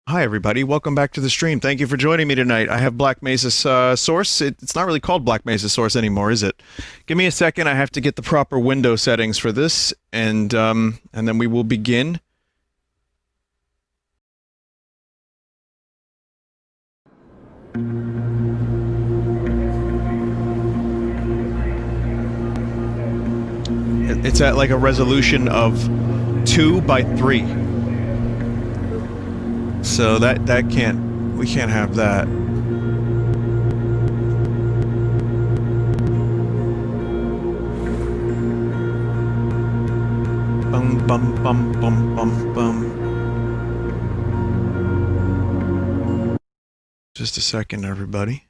Hi everybody, welcome back to the stream. Thank you for joining me tonight. I have Black Mesa Source. It's not really called Black Mesa Source anymore, is it? Give me a second. I have to get the proper window settings for this, and then we will begin. It's at like a resolution of 2 by 3. So we can't have that. Bum bum bum bum bum bum. Just a second, everybody.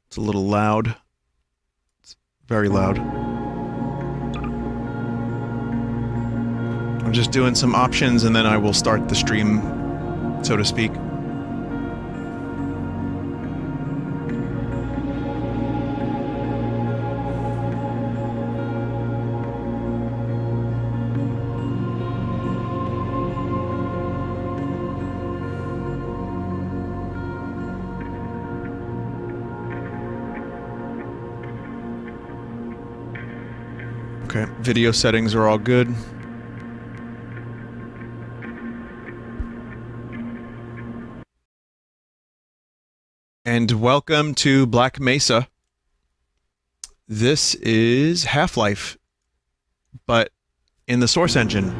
It's a little loud. It's very loud. I'm just doing some options and then I will start the stream, so to speak. Okay, video settings are all good. And welcome to Black Mesa. This is Half-Life, but in the Source engine.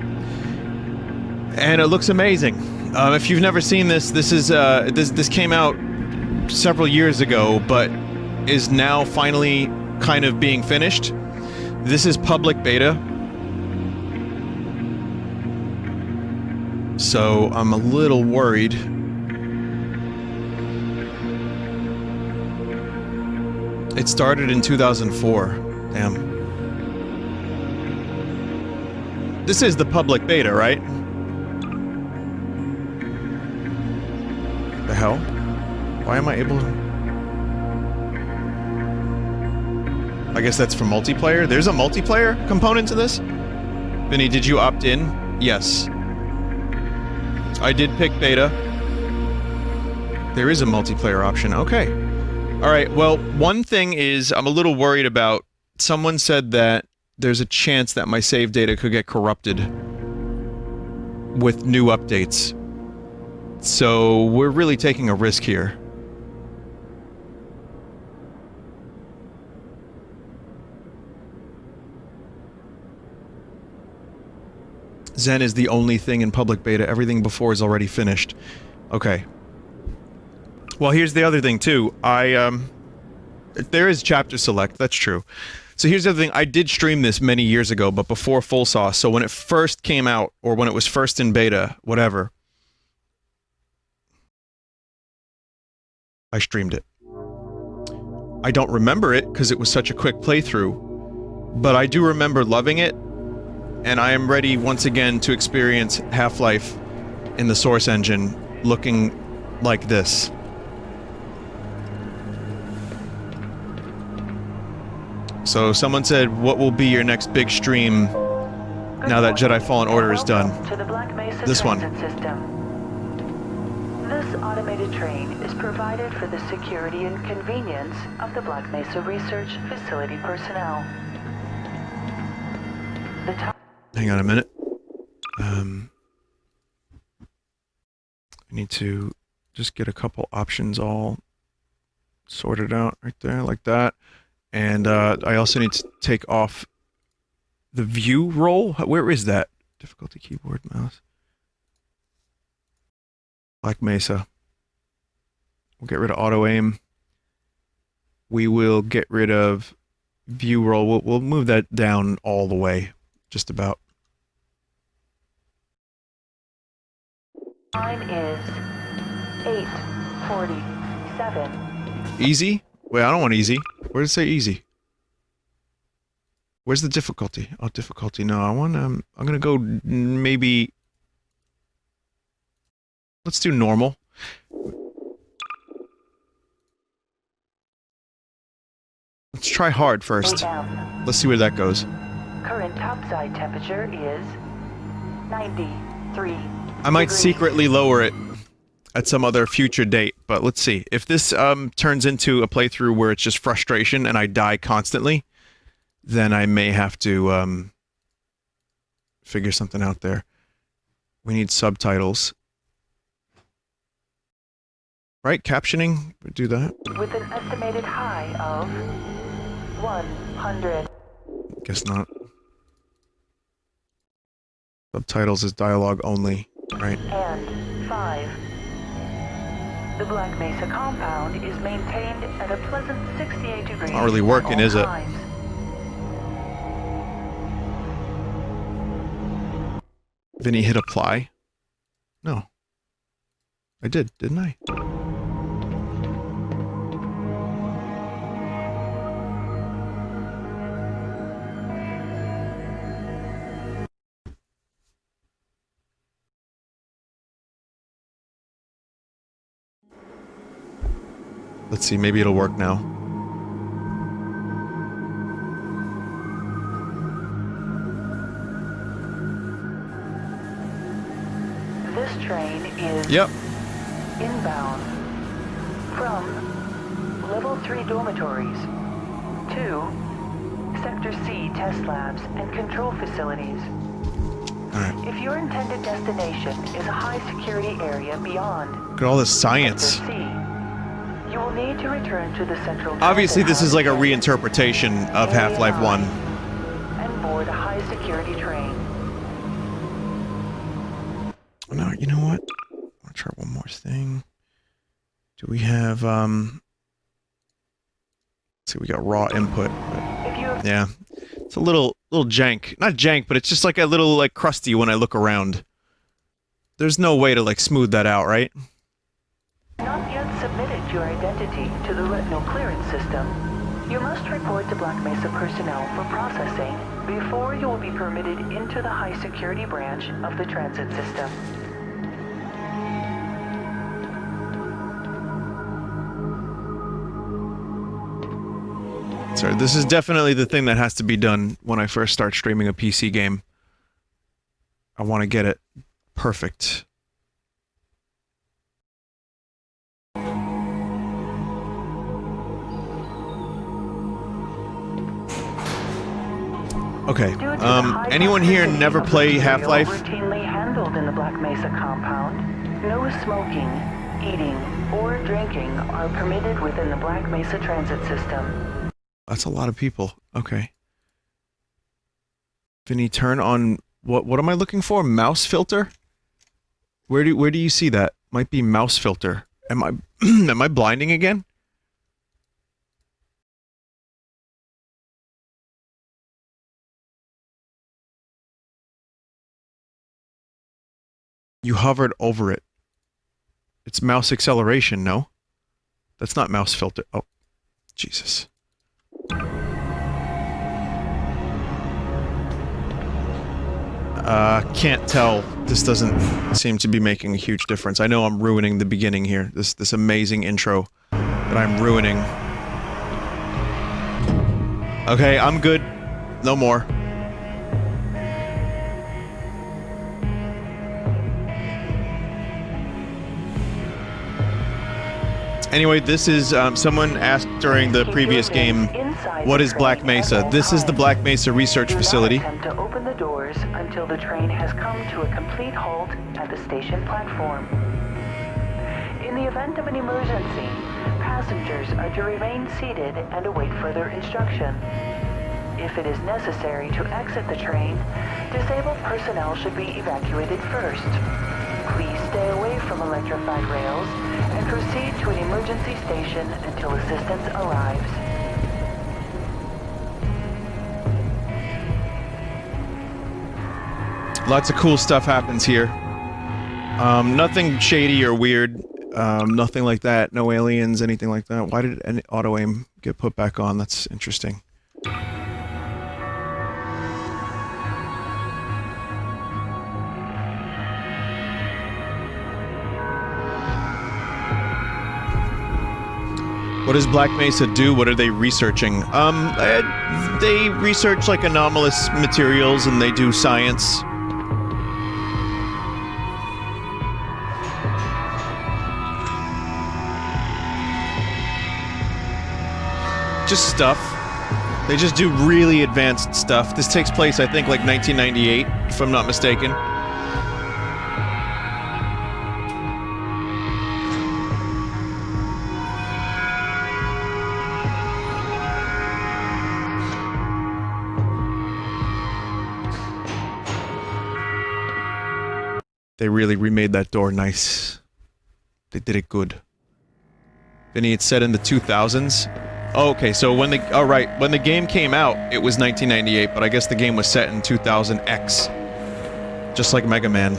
And it looks amazing. If you've never seen this, this came out several years ago, but is now finally kind of being finished. This is public beta. So I'm a little worried. It started in 2004. Damn. This is the public beta, right? The hell? Why am I able to... I guess that's for multiplayer? There's a multiplayer component to this? Vinny, did you opt in? Yes. I did pick beta. There is a multiplayer option. Okay. Alright, well, one thing is I'm a little worried about. Someone said that there's a chance that my save data could get corrupted with new updates. So we're really taking a risk here. Zen is the only thing in public beta. Everything before is already finished. Okay. Well, here's the other thing, too. There is chapter select, that's true. So here's the other thing. I did stream this many years ago, but before Full Sauce. So when it first came out, or when it was first in beta, whatever, I streamed it. I don't remember it, because it was such a quick playthrough, but I do remember loving it, and I am ready once again to experience Half-Life in the Source engine, looking like this. So someone said, what will be your next big stream now that Jedi Fallen Order is done? This one. This automated train is provided for the security and convenience of the Black Mesa Research Facility personnel. Hang on a minute. I need to just get a couple options all sorted out right there, like that. And I also need to take off the view roll. Where is that? Difficulty, keyboard, mouse. Black Mesa. We'll get rid of auto aim. We will get rid of view roll. We'll move that down all the way, just about. Time is 8:47. Easy? Wait, I don't want easy. Where does it say easy? Where's the difficulty? Oh, difficulty. No, I want I'm gonna go maybe... Let's do normal. Let's try hard first. Let's see where that goes. Current topside temperature is 93 I might secretly lower it at some other future date, but let's see. If this turns into a playthrough where it's just frustration and I die constantly, then I may have to figure something out there. We need subtitles. Right, captioning would do that. With an estimated high of 100. Guess not. Subtitles is dialogue only, right? And 5. The Black Mesa compound is maintained at a pleasant 68 degrees. Not really working, is it? Times. Vinny hit apply? No. I did, didn't I? Let's see, maybe it'll work now. This train is inbound from Level 3 dormitories to Sector C test labs and control facilities. Alright. If your intended destination is a high security area beyond Look at all this science. Sector C, you will need to return to the central. Obviously, this is like a reinterpretation of Half-Life 1. And board a high security train. No, you know what? I'll try one more thing. Do we have, let's see, we got raw input. Yeah. It's a little jank. Not jank, but it's just like a little, like, crusty when I look around. There's no way to, like, smooth that out, right? Not yet submitted your identity to the retinal clearance system. You must report to Black Mesa personnel for processing before you will be permitted into the high security branch of the transit system. Sorry, this is definitely the thing that has to be done when I first start streaming a PC game. I want to get it perfect. Okay, anyone here never play Half-Life? Routinely handled in the Black Mesa compound. No smoking, eating, or drinking are permitted within the Black Mesa transit system. That's a lot of people. Okay. Vinny, turn on what am I looking for? Mouse filter? Where do you see that? Might be mouse filter. Am I am I blinding again? You hovered over it. It's mouse acceleration, no? That's not mouse filter. Oh, Jesus. Can't tell. This doesn't seem to be making a huge difference. I know I'm ruining the beginning here. This amazing intro that I'm ruining. Okay, I'm good. No more. Anyway, this is, someone asked during the previous game, what is Black Mesa? This is the Black Mesa research facility. Do not attempt to open the doors until the train has come to a complete halt at the station platform. In the event of an emergency, passengers are to remain seated and await further instruction. If it is necessary to exit the train, disabled personnel should be evacuated first. Please stay away from electrified rails and proceed to an emergency station until assistance arrives. Lots of cool stuff happens here. Nothing shady or weird. Nothing like that. No aliens, anything like that. Why did any auto-aim get put back on? That's interesting. What does Black Mesa do? What are they researching? They research like anomalous materials and they do science. just stuff. They just do really advanced stuff. This takes place, I think, like 1998, if I'm not mistaken. They really remade that door nice. They did it good. Vinny, it's set in the 2000s. Oh, okay, so when the... Oh, right. When the game came out, it was 1998, but I guess the game was set in 2000X. Just like Mega Man.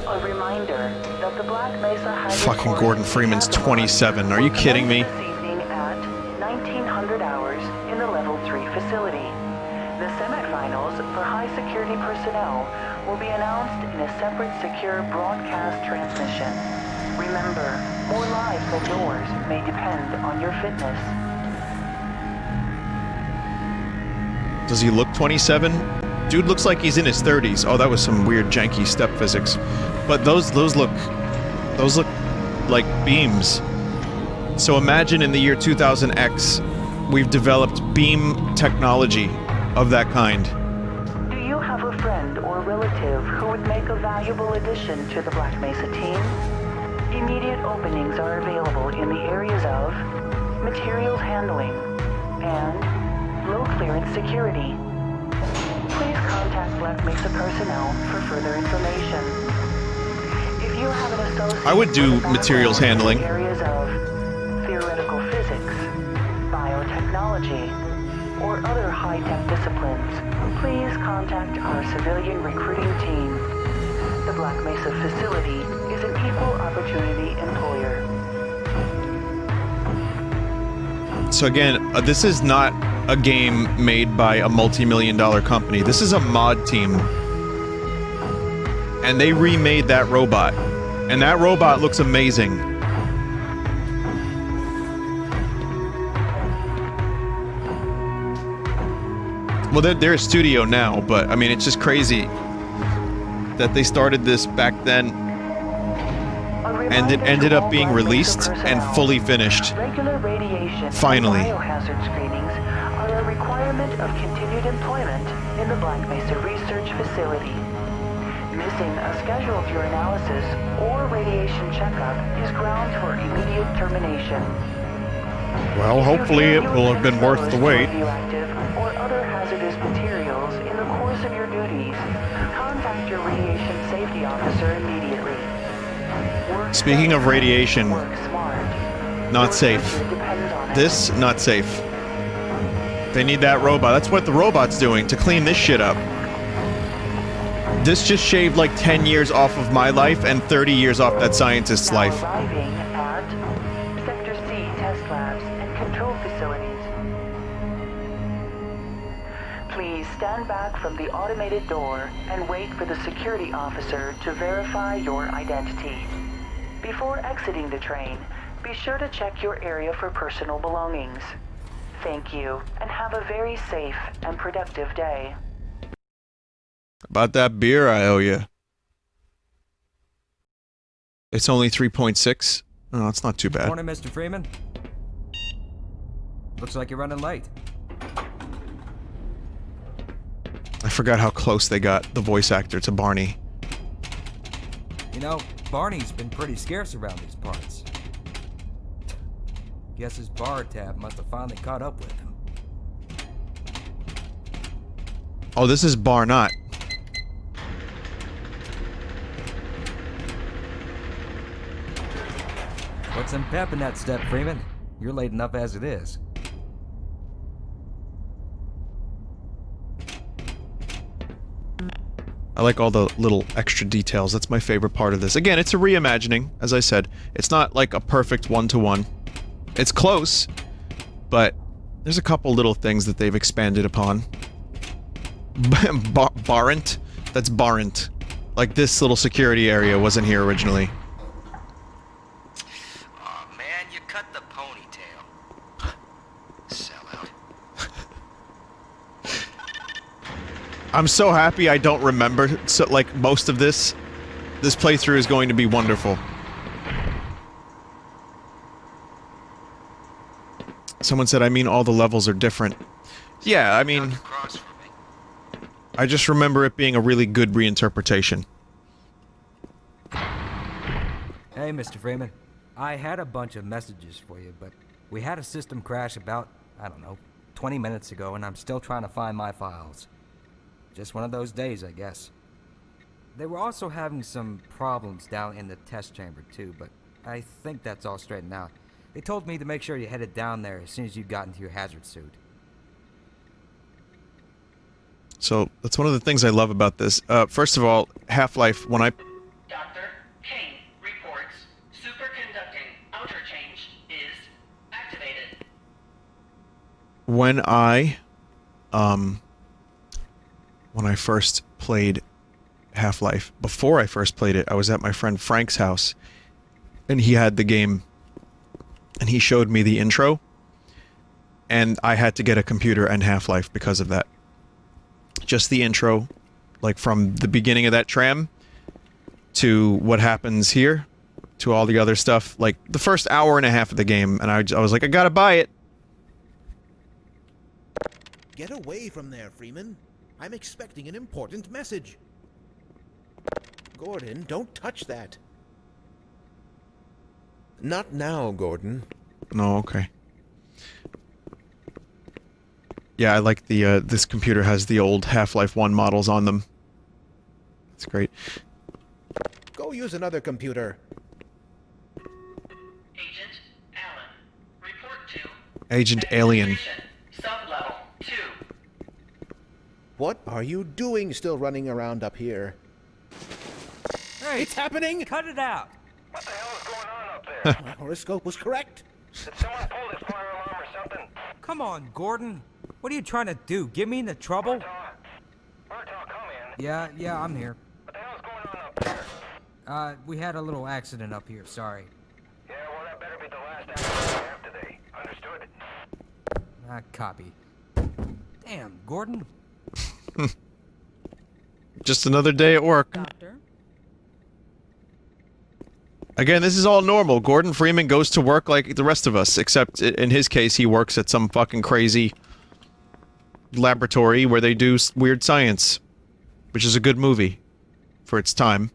A reminder that the Black Mesa Fucking Gordon Freeman's 27. Are you kidding me? This evening at 1900 hours in the Level 3 facility. The semifinals for high-security personnel will be announced in a separate secure broadcast transmission. Remember, more lives than yours may depend on your fitness. Does he look 27? Dude looks like he's in his 30s. Oh, that was some weird janky step physics. But those look like beams. So imagine in the year 2000X, we've developed beam technology of that kind. Do you have a friend or relative who would make a valuable addition to the Black Mesa team? Immediate openings are available in the areas of materials handling and low clearance security. Please contact Black Mesa personnel for further information. If you have an associate, I would do materials handling. In the areas of theoretical physics, biotechnology, or other high-tech disciplines, please contact our civilian recruiting team. The Black Mesa facility is an equal opportunity employer. So again, this is not a game made by a multi-million-dollar company. This is a mod team. And they remade that robot. And that robot looks amazing. Well, they're a studio now, but I mean, it's just crazy that they started this back then and it ended up being released and fully finished. Regular radiation Finally. and biohazard screenings are a requirement of continued employment in the Black Mesa research facility. Missing a scheduled urinalysis or radiation checkup is grounds for immediate termination. Well, hopefully it will have been worth the wait. Radioactive or other hazardous materials in the course of your duties, contact your radiation safety officer immediately. Work Speaking of radiation, work smart. not safe. Depends on it. This, not safe. They need that robot. That's what the robot's doing, to clean this shit up. This just shaved like 10 years off of my life and 30 years off that scientist's Now life. arriving at Sector C test labs and control facilities. Please stand back from the automated door and wait for the security officer to verify your identity. Before exiting the train, be sure to check your area for personal belongings. Thank you, and have a very safe and productive day. About that beer I owe you. It's only 3.6. Oh, it's not too bad. Morning, Mr. Freeman. Looks like you're running late. I forgot how close they got the voice actor to Barney. You know, Barney's been pretty scarce around these parts. Guess his bar tab must have finally caught up with him. Oh, this is Barnott. Put some pep in that step, Freeman. You're late enough as it is. I like all the little extra details. That's my favorite part of this. Again, it's a reimagining, as I said. It's not like a perfect one-to-one. It's close, but there's a couple little things that they've expanded upon. Barrent? That's Barrent. Like, this little security area wasn't here originally. Aw, man, you cut the ponytail. Sellout. I'm so happy I don't remember, so, like, most of this. This playthrough is going to be wonderful. Someone said, I mean, all the levels are different. Yeah, I mean, Across from me. I just remember it being a really good reinterpretation. Hey, Mr. Freeman. I had a bunch of messages for you, but we had a system crash about, I don't know, 20 minutes ago, and I'm still trying to find my files. Just one of those days, I guess. They were also having some problems down in the test chamber, too, but I think that's all straightened out. They told me to make sure you headed down there as soon as you got into your hazard suit. So, that's one of the things I love about this. First of all, Half-Life, when I... Dr. Kane reports superconducting outer change is activated. When I first played Half-Life, before I first played it, I was at my friend Frank's house, and he had the game, and he showed me the intro, and I had to get a computer and Half-Life because of that. Just the intro, like from the beginning of that tram to what happens here, to all the other stuff, like the first hour and a half of the game, and I was like, I gotta buy it. Get away from there, Freeman. I'm expecting an important message. Gordon, don't touch that. Not now, Gordon. No, okay. Yeah, I like the, this computer has the old Half-Life 1 models on them. It's great. Go use another computer. Agent Allen, report to Agent Alien. Administration, Sublevel 2. What are you doing still running around up here? Hey, It's happening! cut it out! What the hell is going on up there? My horoscope was correct. Did someone pull this fire alarm or something? Come on, Gordon. What are you trying to do? Get me into trouble? Murtaugh, come in. Yeah, I'm here. What the hell's going on up there? We had a little accident up here, sorry. Yeah, well, that better be the last accident we have today. Understood? Copy. Damn, Gordon. Just another day at work. Doctor? Again, this is all normal. Gordon Freeman goes to work like the rest of us, except in his case, he works at some fucking crazy laboratory where they do weird science, which is a good movie for its time.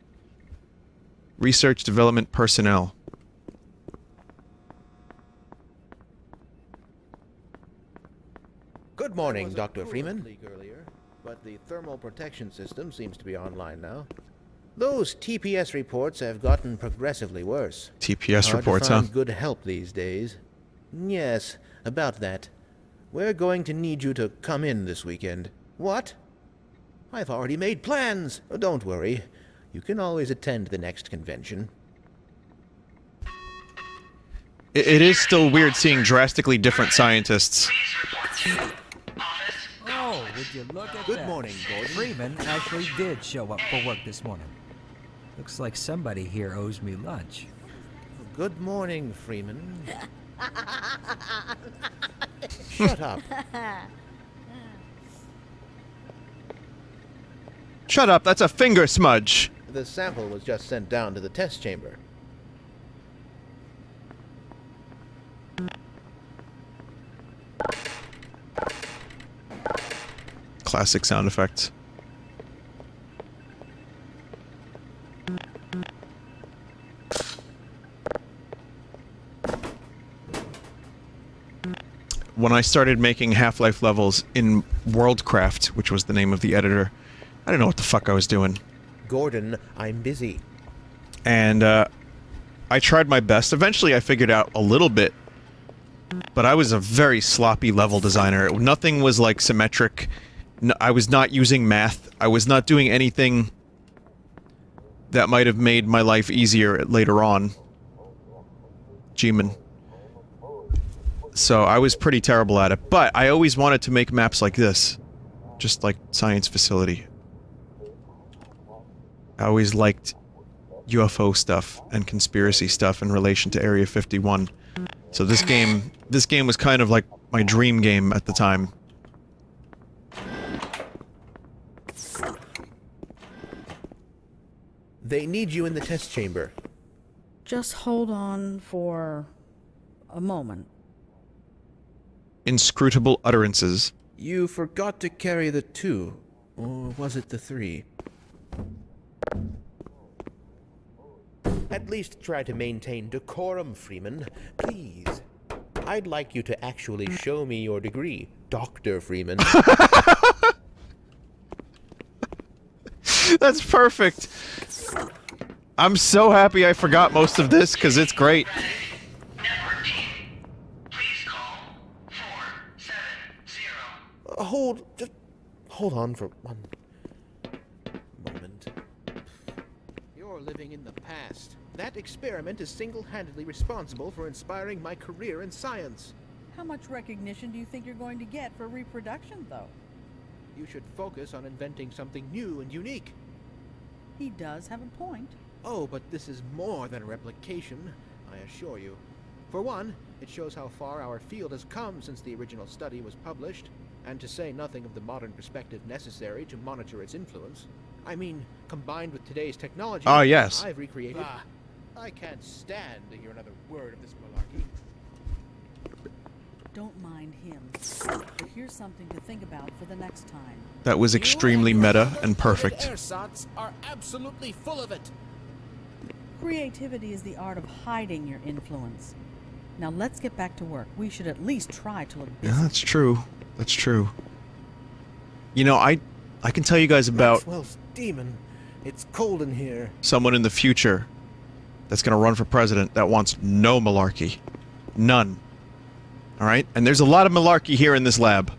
Research development personnel. Good morning, Dr. Freeman. Leak earlier, but the thermal protection system seems to be online now. Those TPS reports have gotten progressively worse. TPS Hard reports, to huh? find good help these days. Yes, about that. We're going to need you to come in this weekend. What? I've already made plans. Don't worry. You can always attend the next convention. It is still weird seeing drastically different scientists. Oh, would you look at Good that? morning, Gordon. Freeman actually did show up for work this morning. Looks like somebody here owes me lunch. Good morning, Freeman. Shut up. Shut up, that's a finger smudge. The sample was just sent down to the test chamber. Classic sound effects. When I started making Half-Life levels in Worldcraft, which was the name of the editor, I didn't know what the fuck I was doing. Gordon, I'm busy. And I tried my best. Eventually I figured out a little bit, but I was a very sloppy level designer. Nothing was like symmetric. I was not using math. I was not doing anything that might have made my life easier later on. G-man. So I was pretty terrible at it, but I always wanted to make maps like this. Just like Science Facility. I always liked UFO stuff and conspiracy stuff in relation to Area 51. So this game was kind of like my dream game at the time. They need you in the test chamber. Just hold on for a moment. inscrutable utterances. You forgot to carry the 2. Or was it the 3? At least try to maintain decorum, Freeman. Please. I'd like you to actually show me your degree, Dr. Freeman. That's perfect. I'm so happy I forgot most of this, because it's great. Network team, please call 470. Just hold on for one moment. You're living in the past. That experiment is single-handedly responsible for inspiring my career in science. How much recognition do you think you're going to get for reproduction, though? You should focus on inventing something new and unique. He does have a point. Oh, but this is more than a replication, I assure you. For one, it shows how far our field has come since the original study was published, and to say nothing of the modern perspective necessary to monitor its influence. I mean, combined with today's technology, Ah, yes. I've recreated... I can't stand to hear another word of this malarkey. Don't mind him. But here's something to think about for the next time. That was extremely meta and perfect. Ersatz are absolutely full of it. Creativity is the art of hiding your influence. Now let's get back to work. We should at least try to look busy. Yeah, that's true. That's true. You know, I can tell you guys about Maxwell's demon. It's cold in here. someone in the future that's gonna run for president that wants no malarkey. None. Alright? And there's a lot of malarkey here in this lab.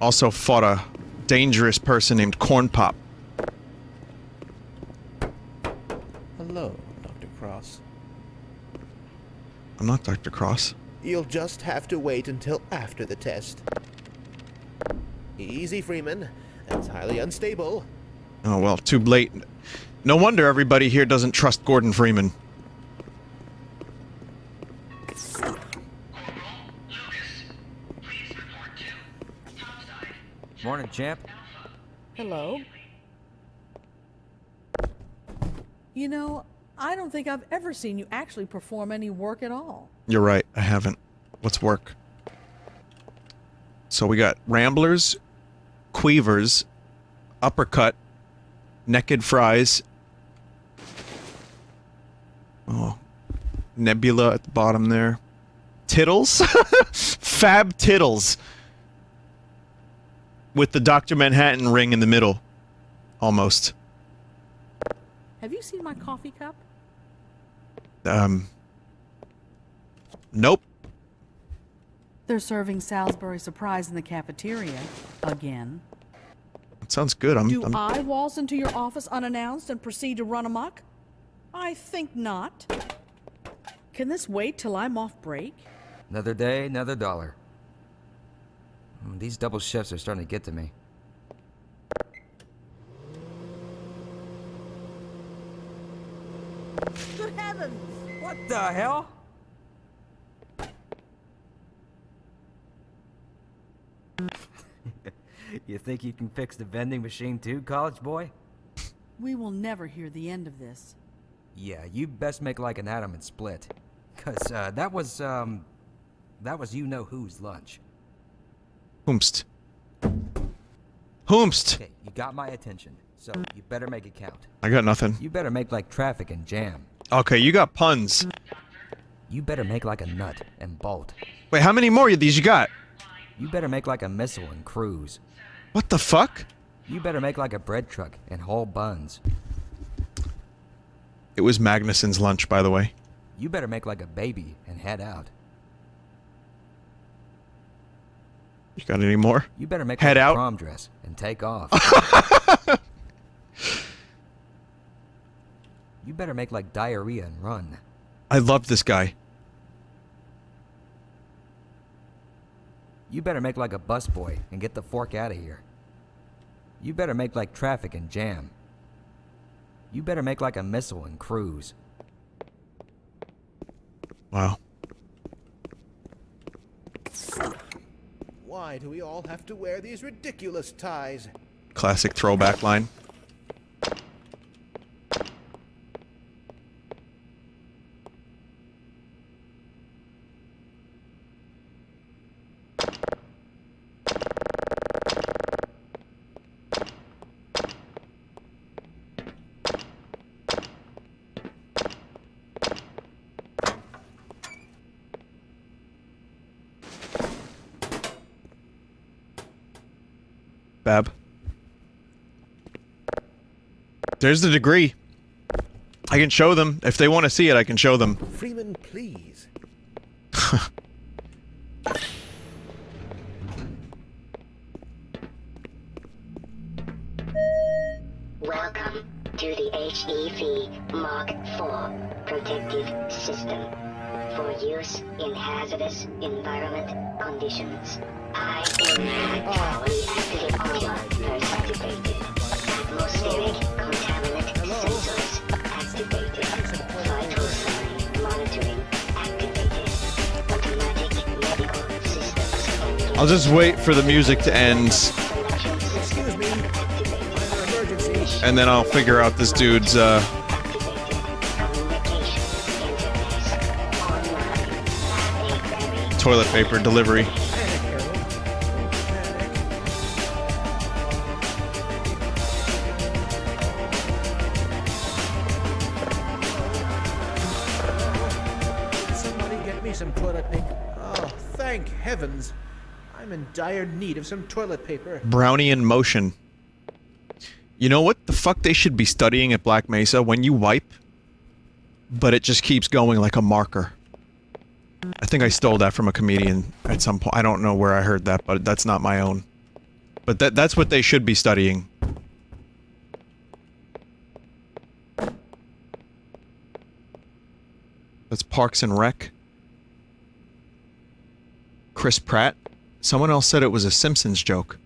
Also fought a dangerous person named Corn Pop. Hello, Dr. Cross. I'm not Dr. Cross. You'll just have to wait until after the test. Easy, Freeman. That's highly unstable. Oh, well, too late. No wonder everybody here doesn't trust Gordon Freeman. Corporal Lucas, please report to topside. Morning, champ. Hello? You know, I don't think I've ever seen you actually perform any work at all. You're right, I haven't. Let's work. So we got Ramblers, Queevers, Uppercut, Naked Fries. Oh. Nebula at the bottom there. Tittles? Fab Tittles. With the Dr. Manhattan ring in the middle. Almost. Have you seen my coffee cup? Nope. They're serving Salisbury Surprise in the cafeteria. Again. That sounds good. Do I waltz into your office unannounced and proceed to run amok? I think not. Can this wait till I'm off break? Another day, another dollar. These double shifts are starting to get to me. Good heavens! What the hell? You think you can fix the vending machine too, college boy? We will never hear the end of this. Yeah, you best make like an atom and split. Cause, that was you-know-who's lunch. Whomst. Whomst! Okay, you got my attention, so you better make it count. I got nothing. You better make like traffic and jam. Okay, you got puns. You better make like a nut and bolt. Wait, how many more of these you got? You better make like a missile and cruise. What the fuck? You better make like a bread truck and haul buns. It was Magnuson's lunch, by the way. You better make like a baby and head out. You got any more? You better make Head like out. a prom dress and take off. You better make like diarrhea and run. I love this guy. You better make like a busboy and get the fork out of here. You better make like traffic and jam. You better make like a missile and cruise. Wow. Why do we all have to wear these ridiculous ties? Classic throwback line. Bab. There's the degree. I can show them. If they want to see it, I can show them. Freeman, please. Welcome to the HEV Mark IV protective system for use in hazardous environment conditions. I am actually active armor first activated. Atmospheric contaminant sensors activated. Vital sign monitoring activated. Automatic medical systems engaged. I'll just wait for the music to end, Excuse me. Emergency. and then I'll figure out this dude's, toilet paper delivery. Somebody get me some toilet paper. Oh, thank heavens. I'm in dire need of some toilet paper. Brownian motion. You know what the fuck they should be studying at Black Mesa? When you wipe, but it just keeps going like a marker. I think I stole that from a comedian at some point. I don't know where I heard that, but that's not my own. But that's what they should be studying. That's Parks and Rec. Chris Pratt. Someone else said it was a Simpsons joke.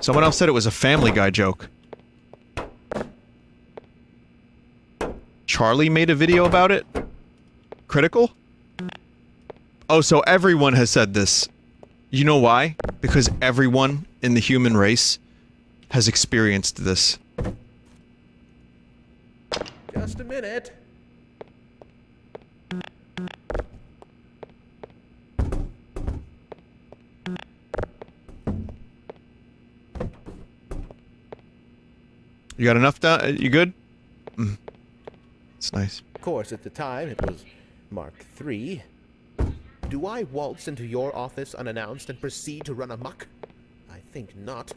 Someone else said it was a Family Guy joke. Charlie made a video about it? Critical? Oh, so everyone has said this. You know why? Because everyone in the human race has experienced this. Just a minute. You got enough done? You good? It's nice. Of course, at the time, it was Mark III. Do I waltz into your office unannounced and proceed to run amok? I think not.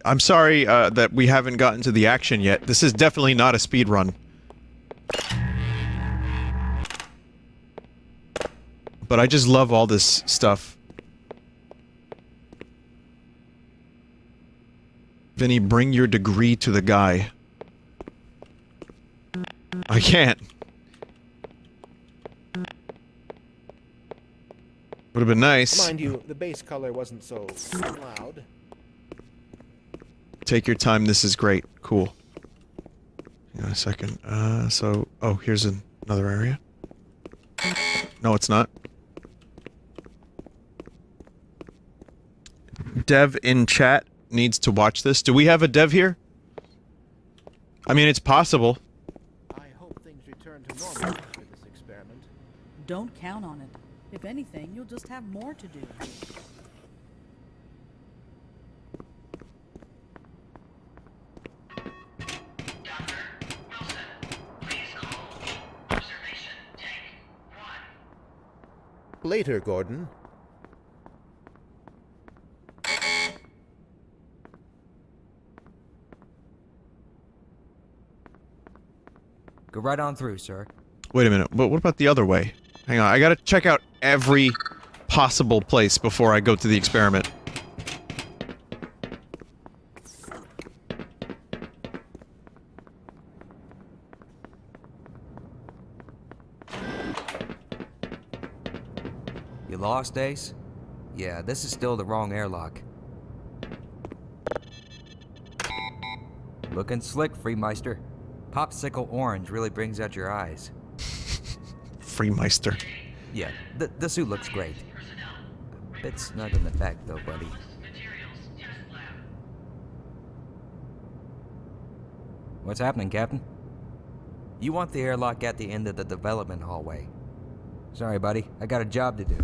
I'm sorry that we haven't gotten to the action yet. This is definitely not a speed run. But I just love all this stuff. Vinny, bring your degree to the guy. I can't. Would have been nice. Mind you, the base color wasn't so loud. Take your time, this is great. Cool. Hang on a second. Oh, here's another area. No, it's not. Dev in chat needs to watch this. Do we have a dev here? I mean, it's possible. I hope things return to normal after this experiment. Don't count on it. If anything, you'll just have more to do. Later, Gordon. Go right on through, sir. Wait a minute, but what about the other way? Hang on, I gotta check out every possible place before I go to the experiment. You lost, Ace? Yeah, this is still the wrong airlock. Looking slick, Freemeister. Popsicle orange really brings out your eyes. Freemeister. Yeah, the suit looks great. A bit snug in the back, though, buddy. What's happening, Captain? You want the airlock at the end of the development hallway. Sorry, buddy. I got a job to do.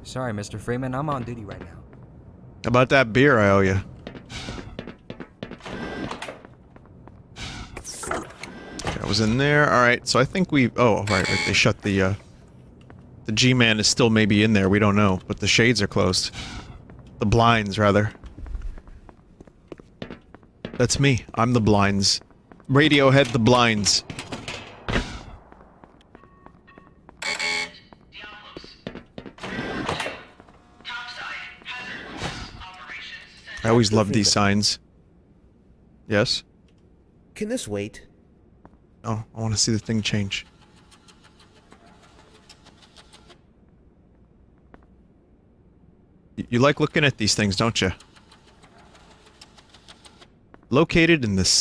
Sorry, Mr. Freeman. I'm on duty right now. About that beer I owe you. Okay, That was in there. Alright, so I think we... Oh, right, they shut the G-Man is still maybe in there, we don't know. But the shades are closed. The blinds, rather. That's me. I'm the blinds. Radiohead the blinds. I always love these signs. Yes? Can this wait? Oh, I want to see the thing change. You like looking at these things, don't you? Located in the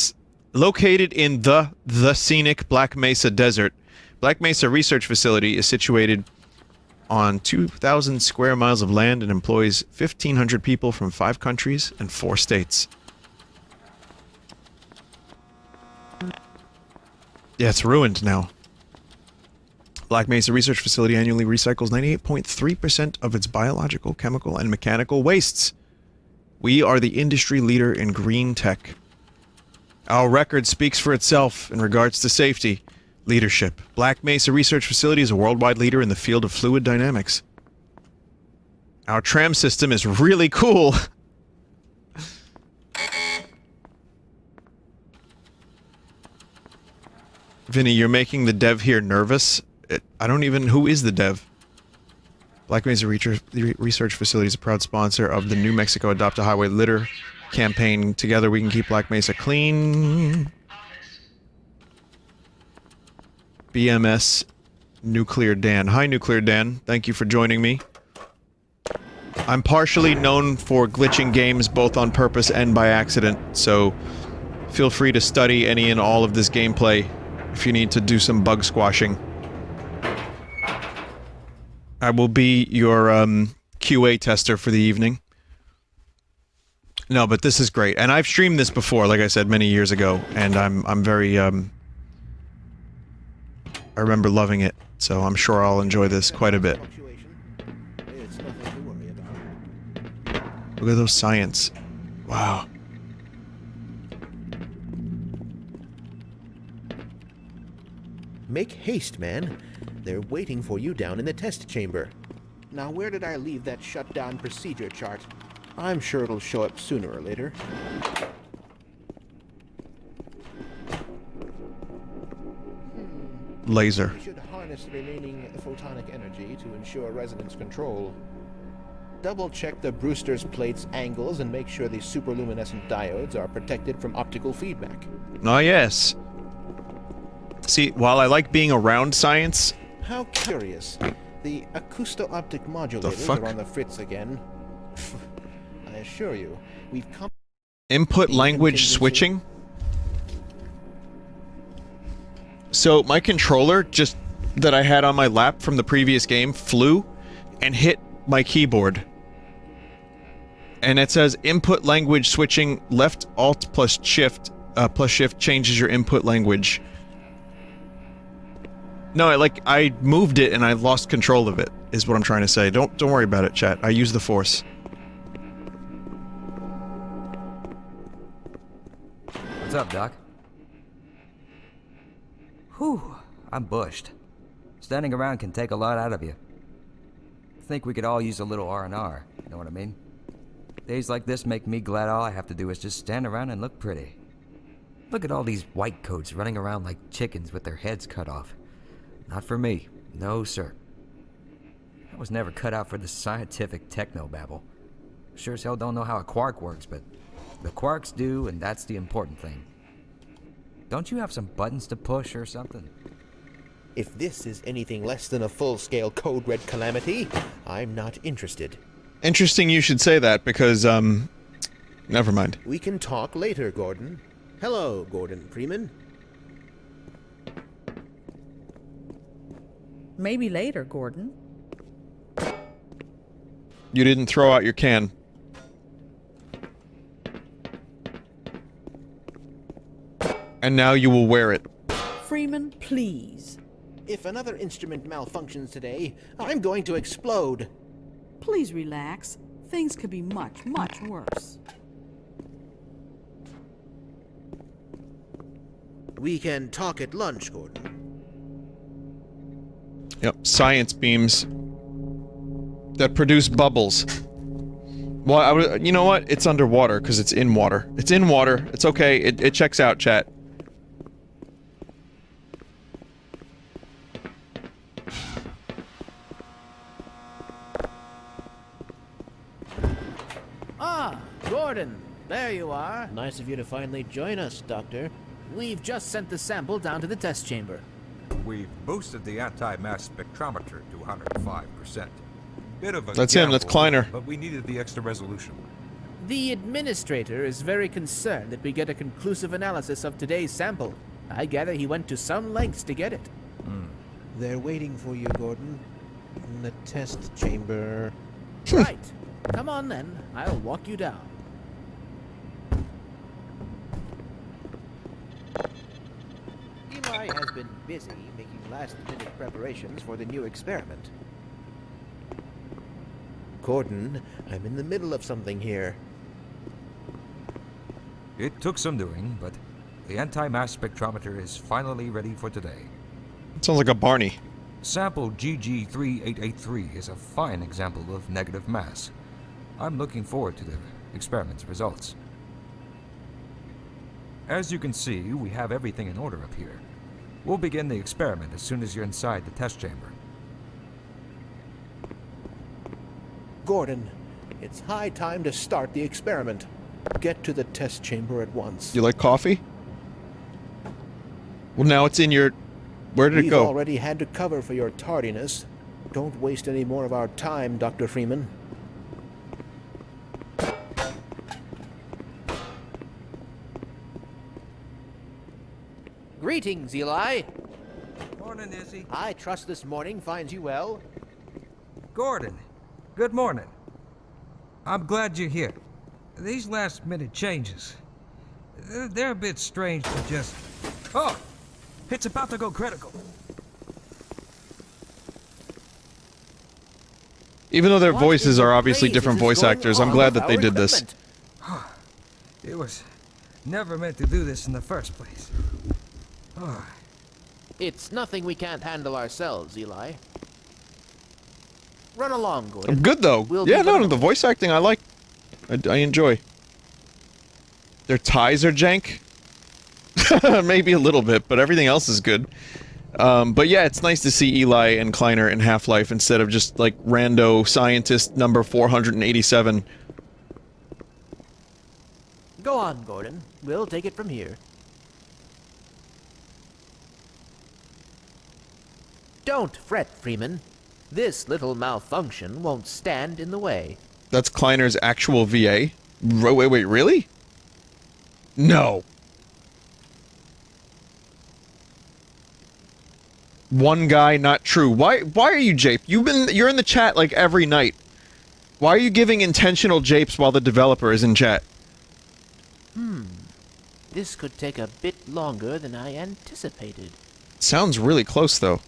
scenic Black Mesa Desert, Black Mesa Research Facility is situated on 2,000 square miles of land and employs 1,500 people from 5 countries and 4 states. Yeah, it's ruined now. Black Mesa Research Facility annually recycles 98.3% of its biological, chemical, and mechanical wastes. We are the industry leader in green tech. Our record speaks for itself in regards to safety. Leadership. Black Mesa Research Facility is a worldwide leader in the field of fluid dynamics. Our tram system is really cool. Vinny, you're making the dev here nervous. I don't even... Who is the dev? Black Mesa Research Facility is a proud sponsor of the New Mexico Adopt a Highway Litter campaign. Together we can keep Black Mesa clean. BMS Nuclear Dan. Hi, Nuclear Dan. Thank you for joining me. I'm partially known for glitching games both on purpose and by accident, so feel free to study any and all of this gameplay if you need to do some bug squashing. I will be your QA tester for the evening. No, but this is great. And I've streamed this before, like I said, many years ago, and I'm very I remember loving it, so I'm sure I'll enjoy this quite a bit. Look at those science. Wow. Make haste, man. They're waiting for you down in the test chamber. Now, where did I leave that shutdown procedure chart? I'm sure it'll show up sooner or later. Laser. We should harness the remaining photonic energy to ensure resonance control. Double-check the Brewster's plate's angles and make sure the superluminescent diodes are protected from optical feedback. Oh, yes. See, while I like being around science... How curious. The acousto-optic modulators are on the fritz again. I assure you, we've come... Input language switching? So, my controller, just that I had on my lap from the previous game, flew and hit my keyboard. And it says input language switching, left alt plus shift changes your input language. No, I moved it and I lost control of it, is what I'm trying to say. Don't worry about it, chat. I use the Force. What's up, Doc? Whew, I'm bushed. Standing around can take a lot out of you. Think we could all use a little R&R, you know what I mean? Days like this make me glad all I have to do is just stand around and look pretty. Look at all these white coats running around like chickens with their heads cut off. Not for me. No, sir. I was never cut out for this scientific techno-babble. Sure as hell don't know how a quark works, but the quarks do, and that's the important thing. Don't you have some buttons to push or something? If this is anything less than a full-scale code red calamity, I'm not interested. Interesting you should say that, because, never mind. We can talk later, Gordon. Hello, Gordon Freeman. Maybe later, Gordon. You didn't throw out your can. And now you will wear it. Freeman, please. If another instrument malfunctions today, I'm going to explode. Please relax. Things could be much, much worse. We can talk at lunch, Gordon. Yep, science beams that produce bubbles. Well, you know what? It's underwater because it's in water. It's in water. It's okay. It checks out, chat. Ah, Gordon, there you are. Nice of you to finally join us, Doctor. We've just sent the sample down to the test chamber. We've boosted the anti-mass spectrometer to 105%. Bit of a That's him, that's gamble, Kleiner. But we needed the extra resolution. The administrator is very concerned that we get a conclusive analysis of today's sample. I gather he went to some lengths to get it. They're waiting for you, Gordon. In the test chamber. Right. Come on then. I'll walk you down. Eli has been busy making last-minute preparations for the new experiment. Gordon, I'm in the middle of something here. It took some doing, but the anti-mass spectrometer is finally ready for today. Sounds like a Barney. Sample GG3883 is a fine example of negative mass. I'm looking forward to the experiment's results. As you can see, we have everything in order up here. We'll begin the experiment as soon as you're inside the test chamber. Gordon, it's high time to start the experiment. Get to the test chamber at once. You like coffee? Well, now it's in your... Where did it We've go? already had to cover for your tardiness. Don't waste any more of our time, Dr. Freeman. Greetings, Eli. Morning, Izzy. I trust this morning finds you well. Gordon, good morning. I'm glad you're here. These last-minute changes, they're a bit strange to just... Oh! It's about to go critical. Even though their What voices in the are obviously blazes different is voice going actors, I'm on glad with that they our did this. equipment? It was never meant to do this in the first place. Oh, It's nothing we can't handle ourselves, Eli. Run along, Gordon. I'm good though. We'll Yeah, be no, right the voice acting I like. I enjoy. Their ties are jank. Maybe a little bit, but everything else is good. But yeah, it's nice to see Eli and Kleiner in Half-Life instead of just like rando scientist number 487. Go on, Gordon. We'll take it from here. Don't fret, Freeman. This little malfunction won't stand in the way. That's Kleiner's actual VA? Wait, really? No. One guy, not true. Why are you jape? You're in the chat like every night. Why are you giving intentional japes while the developer is in chat? This could take a bit longer than I anticipated. Sounds really close though.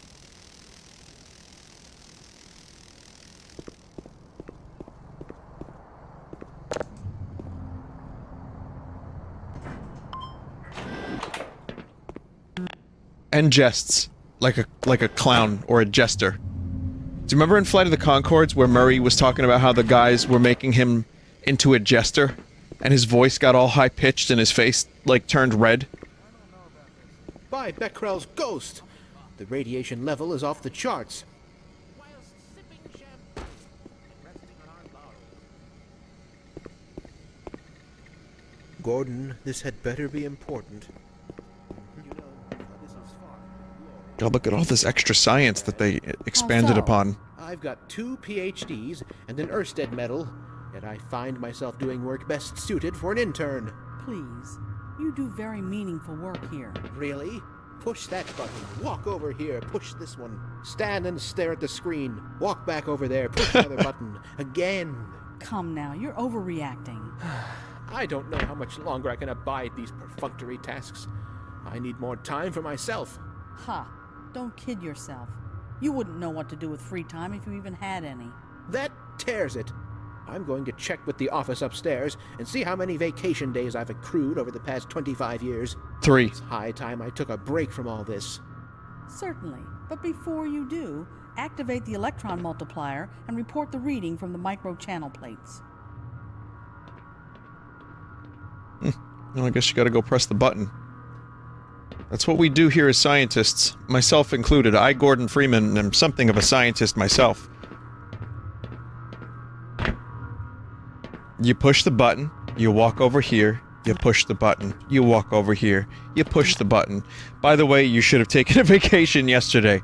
And jests like a clown or a jester. Do you remember in Flight of the Conchords where Murray was talking about how the guys were making him into a jester and his voice got all high pitched and his face like turned red? By Becquerel's ghost! The radiation level is off the charts. Gordon, this had better be important. God, look at all this extra science that they expanded so? upon. I've got 2 PhDs and an Ørsted medal, and I find myself doing work best suited for an intern. Please, you do very meaningful work here. Really? Push that button. Walk over here. Push this one. Stand and stare at the screen. Walk back over there. Push another button. Again. Come now, you're overreacting. I don't know how much longer I can abide these perfunctory tasks. I need more time for myself. Ha! Don't kid yourself. You wouldn't know what to do with free time if you even had any. That tears it. I'm going to check with the office upstairs and see how many vacation days I've accrued over the past 25 years. 3. It's high time I took a break from all this. Certainly. But before you do, activate the electron multiplier and report the reading from the micro channel plates. Well, I guess you gotta go press the button. That's what we do here as scientists, myself included. I, Gordon Freeman, am something of a scientist myself. You push the button, you walk over here, you push the button, you walk over here, you push the button. By the way, you should have taken a vacation yesterday.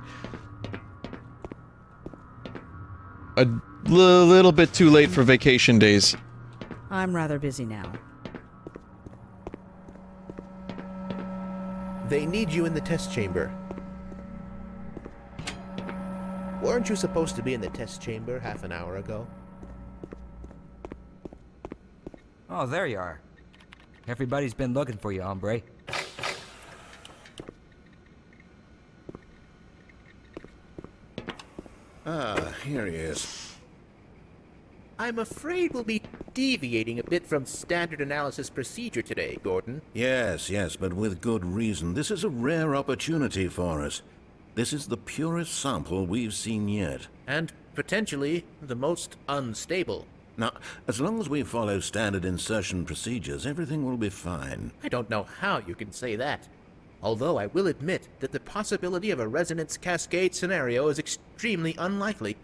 A little bit too late for vacation days. I'm rather busy now. They need you in the test chamber. Weren't you supposed to be in the test chamber half an hour ago? Oh, there you are. Everybody's been looking for you, hombre. Ah, here he is. I'm afraid we'll be deviating a bit from standard analysis procedure today, Gordon. Yes, but with good reason. This is a rare opportunity for us. This is the purest sample we've seen yet. And potentially the most unstable. Now, as long as we follow standard insertion procedures, everything will be fine. I don't know how you can say that. Although I will admit that the possibility of a resonance cascade scenario is extremely unlikely.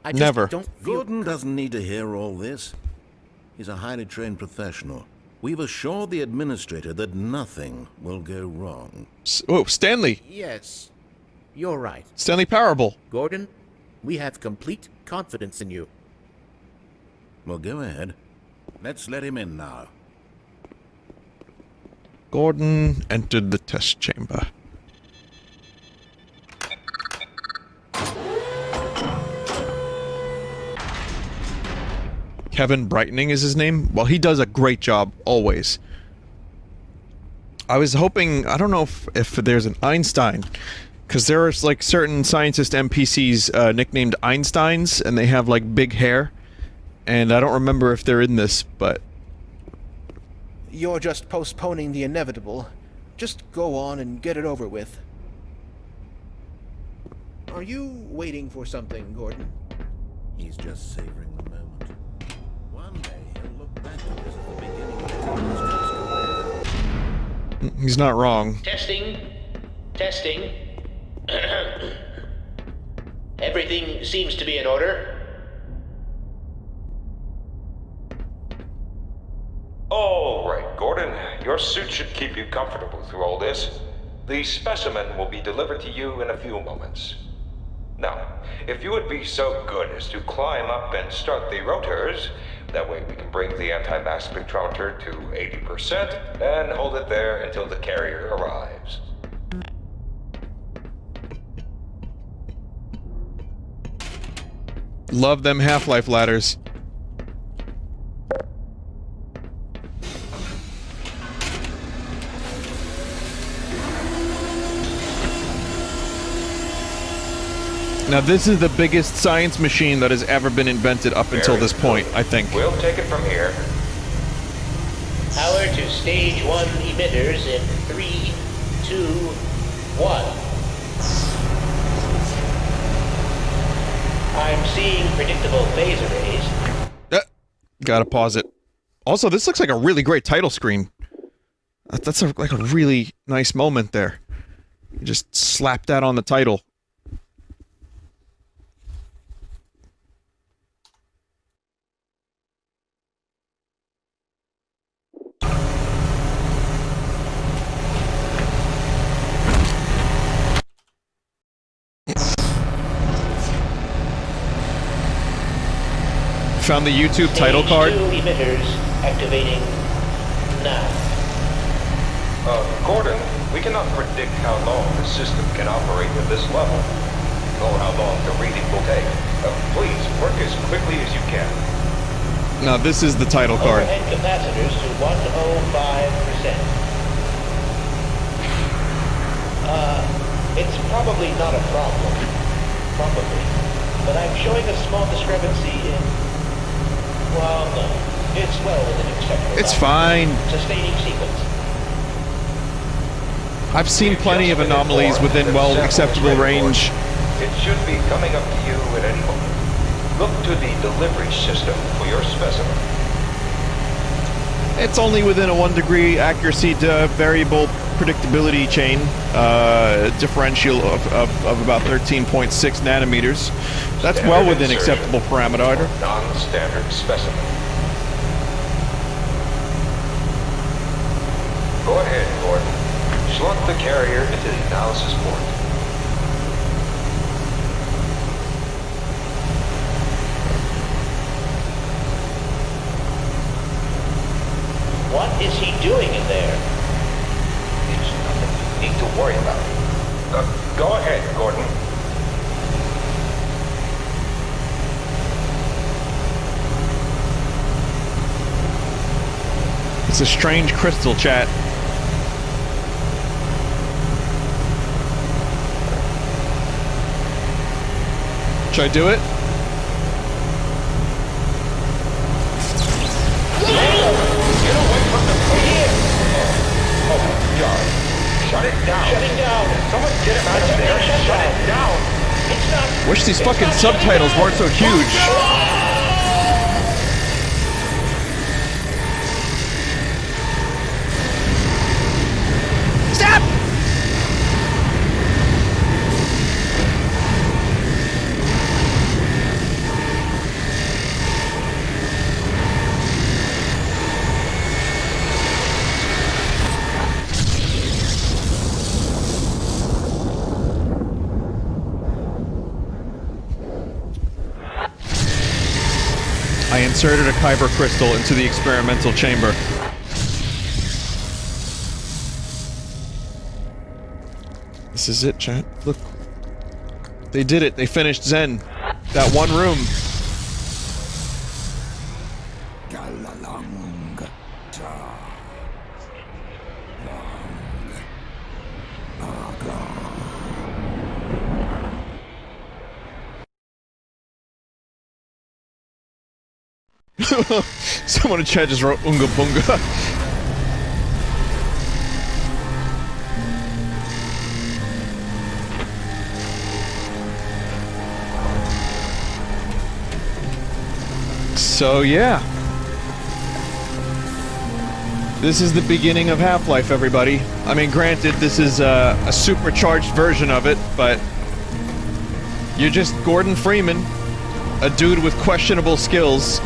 I just Never. don't feel... Gordon doesn't need to hear all this. He's a highly trained professional. We've assured the administrator that nothing will go wrong. Oh, Stanley! Yes, you're right. Stanley Parable! Gordon, we have complete confidence in you. Well, go ahead. Let's let him in now. Gordon entered the test chamber. Kevin Brightening is his name? Well, he does a great job, always. I was hoping, I don't know if there's an Einstein, because there are like certain scientist NPCs nicknamed Einsteins, and they have like big hair, and I don't remember if they're in this, but... You're just postponing the inevitable. Just go on and get it over with. Are you waiting for something, Gordon? He's just savoring the moment. One day he'll look back to this at the beginning of his career. He's not wrong. Testing. Everything seems to be in order. All right, Gordon. Your suit should keep you comfortable through all this. The specimen will be delivered to you in a few moments. Now, if you would be so good as to climb up and start the rotors, that way we can bring the anti-mass spectrometer to 80% and hold it there until the carrier arrives. Love them Half-Life ladders. Now this is the biggest science machine that has ever been invented up until this point, I think. We'll take it from here. Power to stage 1 emitters in 3, 2, 1. I'm seeing predictable phase arrays. Gotta pause it. Also, this looks like a really great title screen. That's like a really nice moment there. You just slap that on the title. Found the YouTube title card. Stage 2 emitters activating now. Gordon, we cannot predict how long the system can operate at this level, or how long the reading will take. Please, work as quickly as you can. Now this is the title card. Overhead capacitors to 105%. It's probably not a problem. Probably. But I'm showing a small discrepancy in Well, no. It's well within acceptable. It's fine. Sustaining sequence. I've seen plenty of anomalies within well acceptable range. It should be coming up to you at any moment. Look to the delivery system for your specimen. It's only within a 1 degree accuracy to variable predictability chain, differential of about 13.6 nanometers. That's Standard well within insertion acceptable parameter. for non-standard specimen. Go ahead, Gordon. Select the carrier into the analysis port. What is he doing in there? It's nothing you need to worry about. Go ahead, Gordon. It's a strange crystal, chat. Should I do it? Get away from the here! Oh my God. Shut it down. Shutting down. Someone get him out of there and shut it down. It's not. Wish these fucking subtitles weren't so huge. Stop! I inserted a kyber crystal into the experimental chamber. This is it, chat. Look. They did it. They finished Zen. That one room. Someone in chat just wrote Unga Bunga. So yeah. This is the beginning of Half-Life, everybody. I mean, granted, this is a supercharged version of it, but you're just Gordon Freeman, a dude with questionable skills.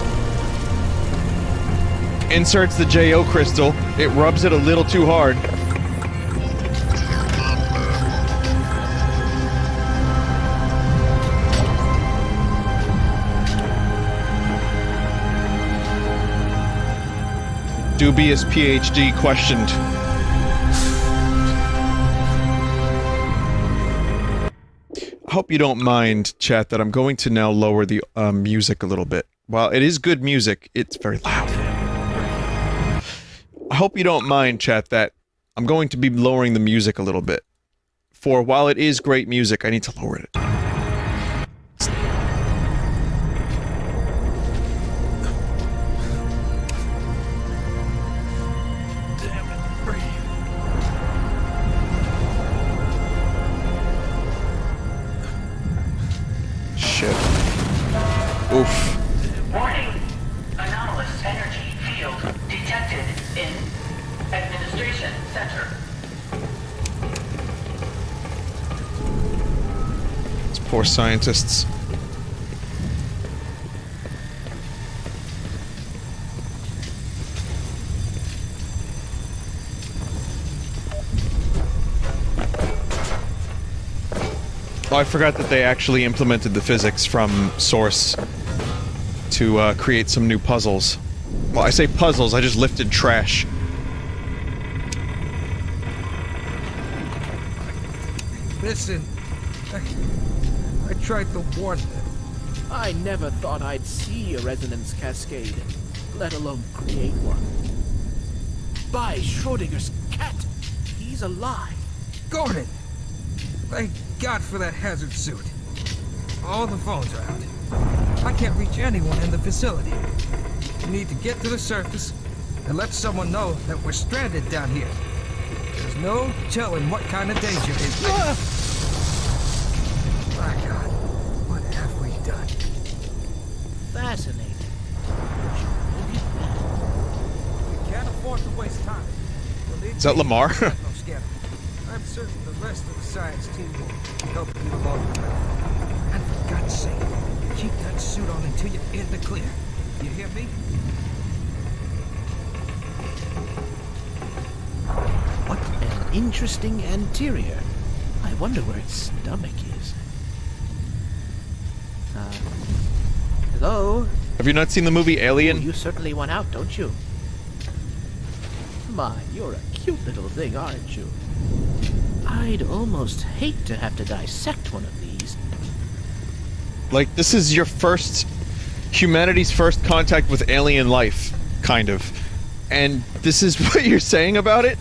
Inserts the JO crystal, it rubs it a little too hard. Dubious PhD questioned. I hope you don't mind, chat, that I'm going to now lower the music a little bit. While it is good music, it's very loud. I hope you don't mind, chat, that I'm going to be lowering the music a little bit. For while it is great music, I need to lower it. Shit. Oof. Warning! Anomalous energy field detected in Administration Center. These poor scientists. Oh, I forgot that they actually implemented the physics from Source to create some new puzzles. Well, I say puzzles, I just lifted trash. Listen, I tried to warn them. I never thought I'd see a resonance cascade, let alone create one. By Schrodinger's cat, he's alive. Gordon! Thank God for that hazard suit. All the phones are out. I can't reach anyone in the facility. We need to get to the surface and let someone know that we're stranded down here. There's no telling what kind of danger is. My God, what have we done? Fascinating. We can't afford to waste time. Is that Lamar? I'm certain the rest of the science team will help you along the way. And for God's sake, keep that suit on until you're in the clear. You hear me? What an interesting anterior. I wonder where its stomach is. Hello? Have you not seen the movie Alien? Oh, you certainly want out, don't you? My, you're a cute little thing, aren't you? I'd almost hate to have to dissect one of these. Like, this is your humanity's first contact with alien life, kind of. And this is what you're saying about it?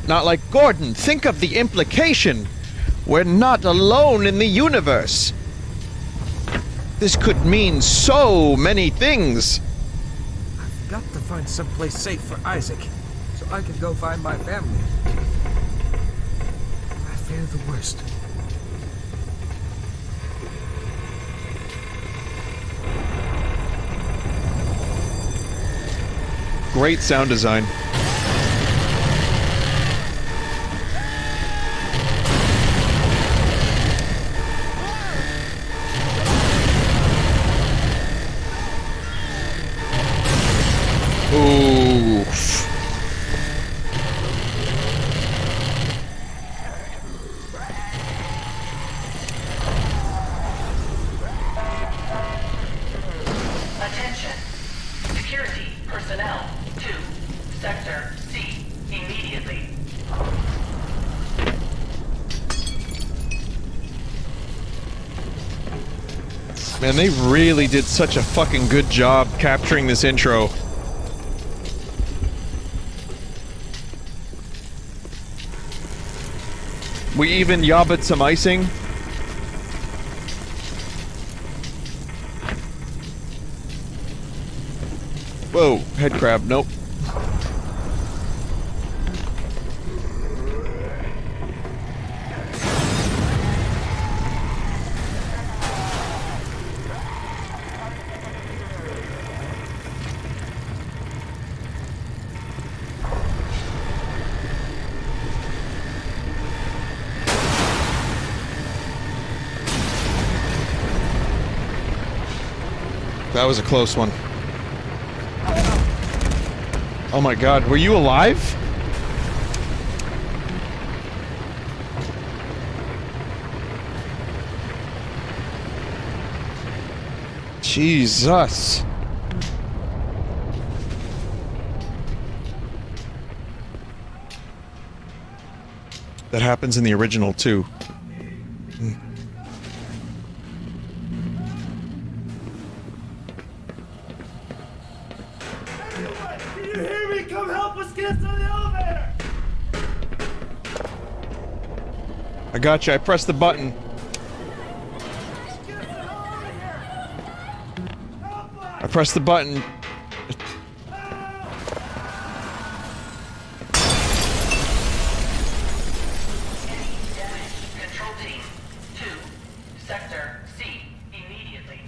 Not like, Gordon, think of the implication. We're not alone in the universe. This could mean so many things. I've got to find someplace safe for Isaac, so I can go find my family. I fear the worst. Great sound design. Oof. Attention. Security personnel to Sector C immediately. Man, they really did such a fucking good job capturing this intro. We even yabbed some icing. Whoa, head crab, nope. That was a close one. Oh my God, were you alive? Jesus. That happens in the original too. I got you. I pressed the button. I pressed the button. Control team to Sector C immediately.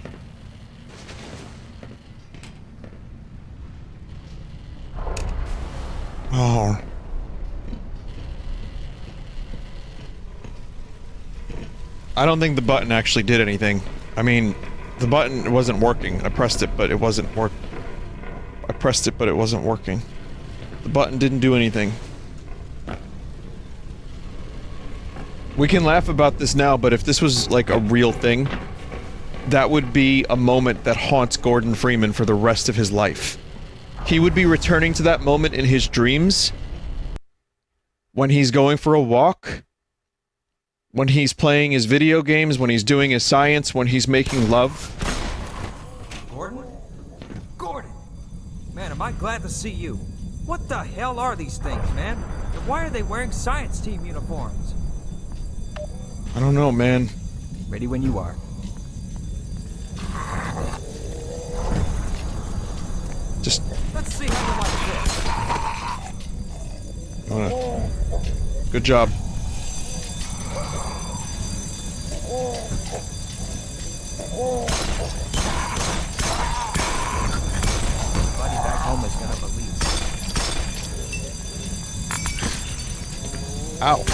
Oh. I don't think the button actually did anything. I mean, the button wasn't working. I pressed it, but it wasn't I pressed it, but it wasn't working. The button didn't do anything. We can laugh about this now, but if this was like a real thing, that would be a moment that haunts Gordon Freeman for the rest of his life. He would be returning to that moment in his dreams, when he's going for a walk, when he's playing his video games, when he's doing his science, when he's making love. Gordon? Gordon! Man, am I glad to see you. What the hell are these things, man? And why are they wearing science team uniforms? I don't know, man. Ready when you are. Just... Let's see how you like this. Good job. Buddy back home is gonna believe. Ow.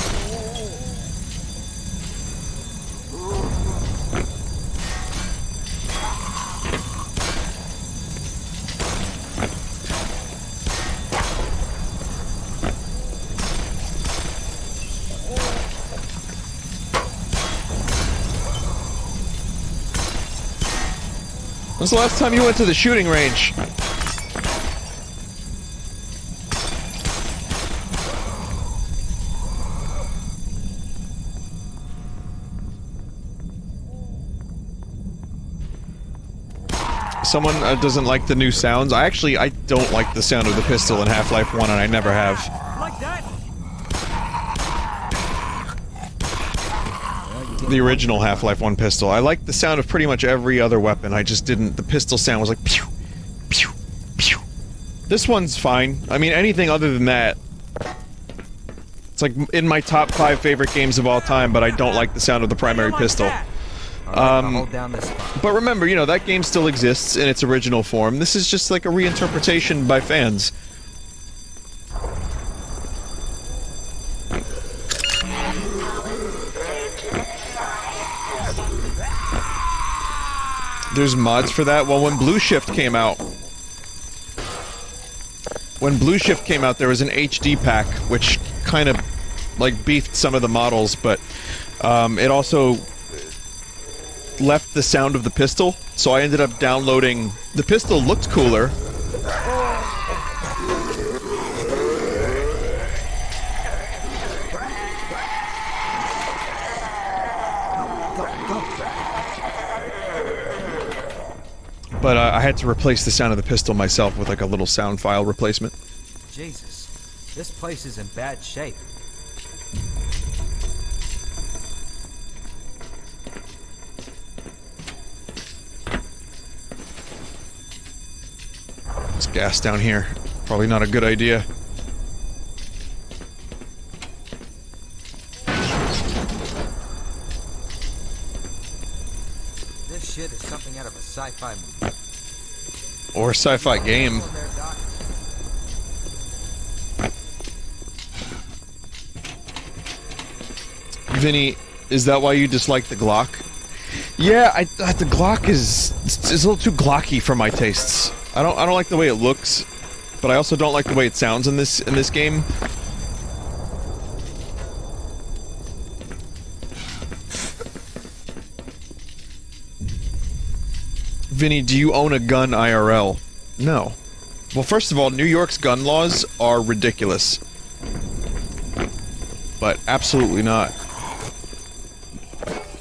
When's the last time you went to the shooting range? Someone doesn't like the new sounds. I don't like the sound of the pistol in Half-Life 1, and I never have. Like that? The original Half-Life 1 pistol. I like the sound of pretty much every other weapon. I just didn't... The pistol sound was like pew, pew, pew. This one's fine. I mean, anything other than that... It's like in my top 5 favorite games of all time, but I don't like the sound of the primary pistol. Hold down this spot. But remember, you know, that game still exists in its original form. This is just like a reinterpretation by fans. There's mods for that? Well, when Blue Shift came out... When Blue Shift came out, there was an HD pack, which kind of, like, beefed some of the models, but, it also left the sound of the pistol, so I ended up downloading... The pistol looked cooler. But I had to replace the sound of the pistol myself with like a little sound file replacement. Jesus, this place is in bad shape. There's gas down here. Probably not a good idea. This shit is something out of a sci-fi movie. Or a sci-fi game. Vinny, is that why you dislike the Glock? Yeah, the Glock is a little too glocky for my tastes. I don't like the way it looks, but I also don't like the way it sounds in this game. Vinny, do you own a gun IRL? No. Well, first of all, New York's gun laws are ridiculous. But absolutely not.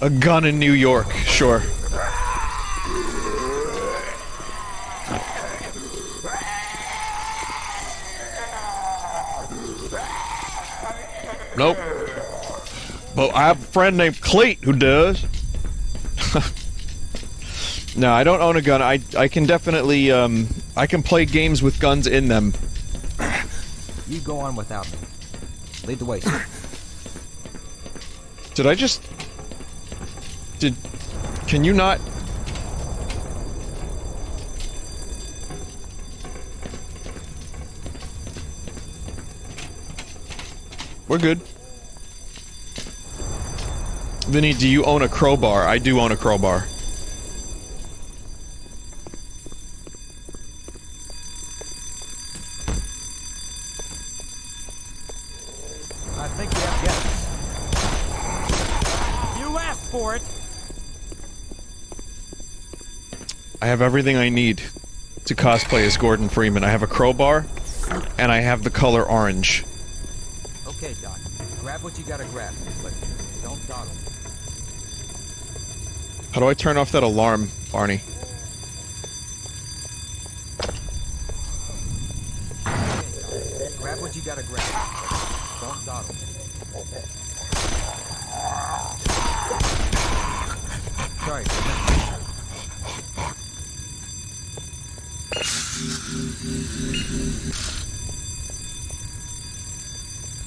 A gun in New York, sure. Nope. But I have a friend named Cleet who does. No, I don't own a gun. I can definitely, I can play games with guns in them. You go on without me. Lead the way, sir. Did I just... Can you not... We're good. Vinny, do you own a crowbar? I do own a crowbar. I think we have guests. You asked for it. I have everything I need to cosplay as Gordon Freeman. I have a crowbar, and I have the color orange. Okay, Doc. Grab what you gotta grab, but don't dawdle. How do I turn off that alarm, Barney? Okay, Doc. Grab what you gotta grab, but don't dawdle. Sorry.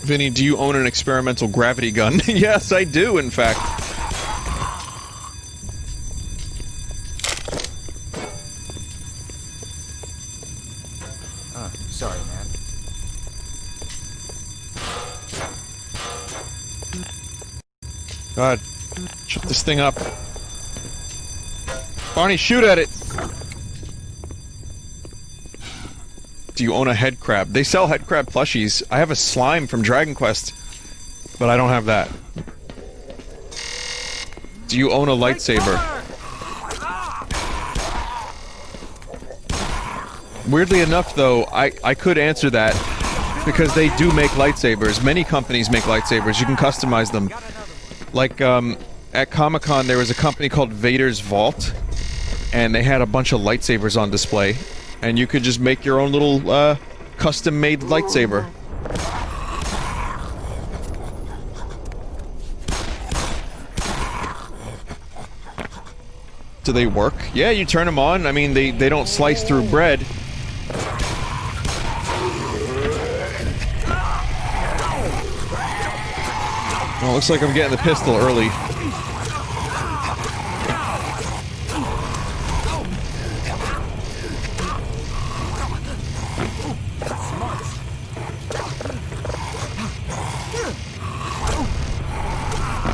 Vinny, do you own an experimental gravity gun? Yes, I do, in fact. Sorry, man. God, shut this thing up. Barney, shoot at it! Do you own a head crab? They sell head crab plushies. I have a slime from Dragon Quest, but I don't have that. Do you own a lightsaber? Weirdly enough, though, I could answer that because they do make lightsabers. Many companies make lightsabers. You can customize them. Like, at Comic-Con, there was a company called Vader's Vault, and they had a bunch of lightsabers on display. And you could just make your own little, custom-made lightsaber. Do they work? Yeah, you turn them on. I mean, they don't slice through bread. Well, looks like I'm getting the pistol early.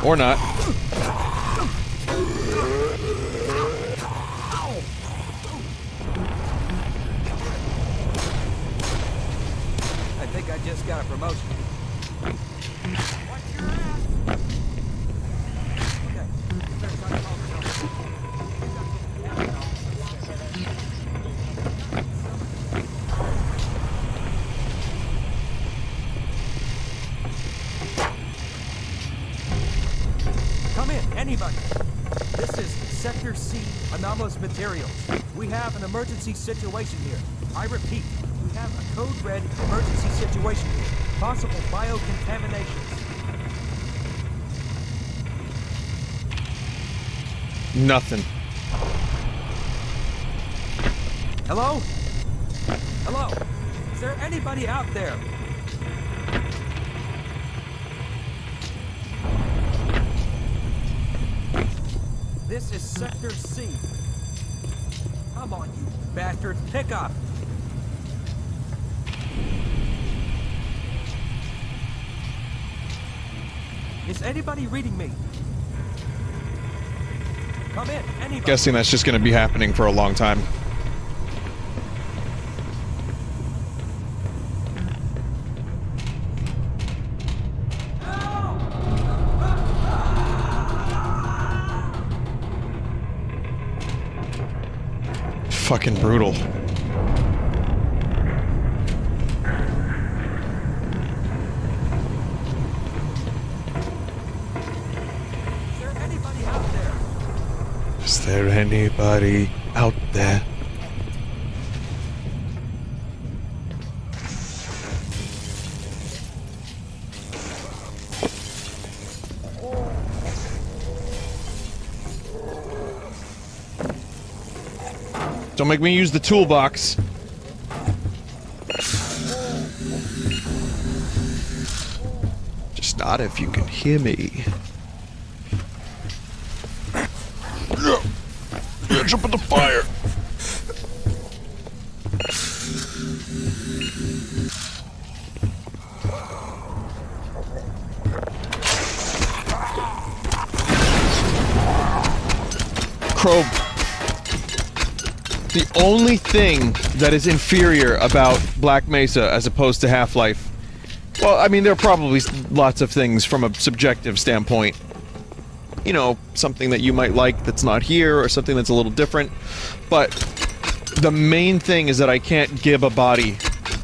Or not. I think I just got a promotion. Come in, anybody. This is Sector C, anomalous materials. We have an emergency situation here. I repeat, we have a code red emergency situation here. Possible biocontaminations. Nothing. Hello? Hello? Is there anybody out there? This is Sector C. Come on, you bastards, pick up! Is anybody reading me? Come in, anybody. Guessing that's just gonna be happening for a long time. Fucking brutal. Is there anybody out there? Don't make me use the toolbox. Just not if you can hear me. Yeah, jump in the fire. Crow. The only thing that is inferior about Black Mesa as opposed to Half-Life, well, I mean, there are probably lots of things from a subjective standpoint. You know, something that you might like that's not here, or something that's a little different. But the main thing is that I can't give a body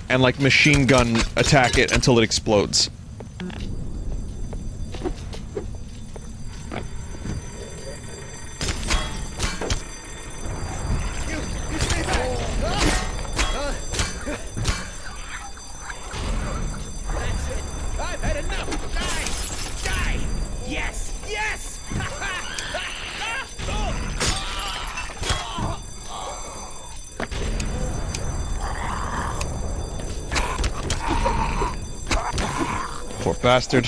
and, like, machine gun attack it until it explodes. Poor bastard.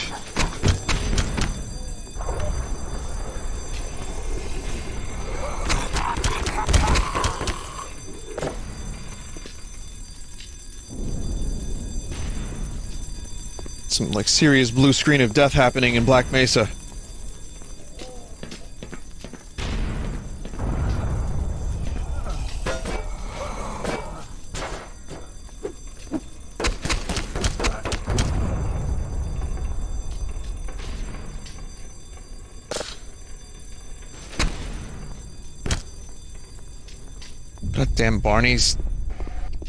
Some, like, serious blue screen of death happening in Black Mesa. Goddamn Barneys.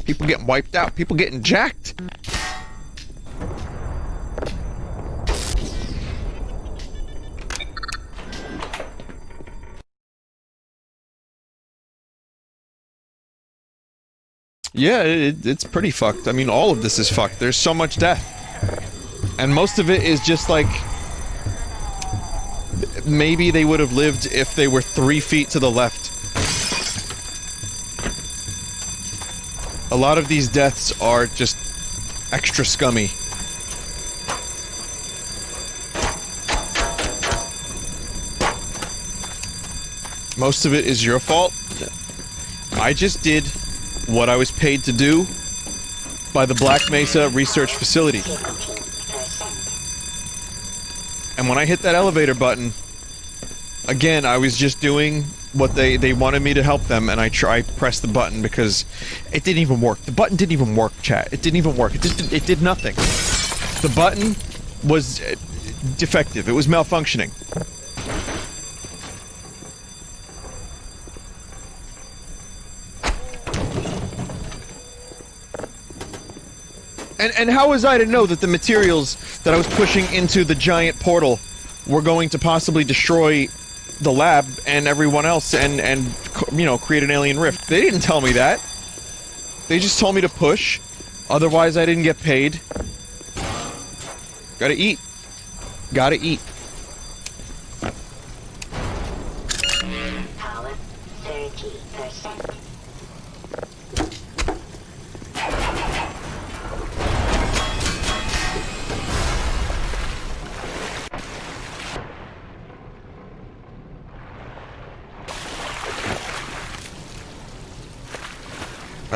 People getting wiped out. People getting jacked. Yeah, it's pretty fucked. I mean, all of this is fucked. There's so much death. And most of it is just like... maybe they would have lived if they were 3 feet to the left. A lot of these deaths are just extra scummy. Most of it is your fault. I just did what I was paid to do by the Black Mesa Research Facility. And when I hit that elevator button, again, I was just doing what they wanted me to help them, and I pressed the button because it didn't even work. The button didn't even work, chat. It didn't even work. It did nothing. The button was defective. It was malfunctioning. And how was I to know that the materials that I was pushing into the giant portal were going to possibly destroy the lab and everyone else and you know, create an alien rift? They didn't tell me that. They just told me to push. Otherwise, I didn't get paid. Gotta eat. Gotta eat. Power 30%.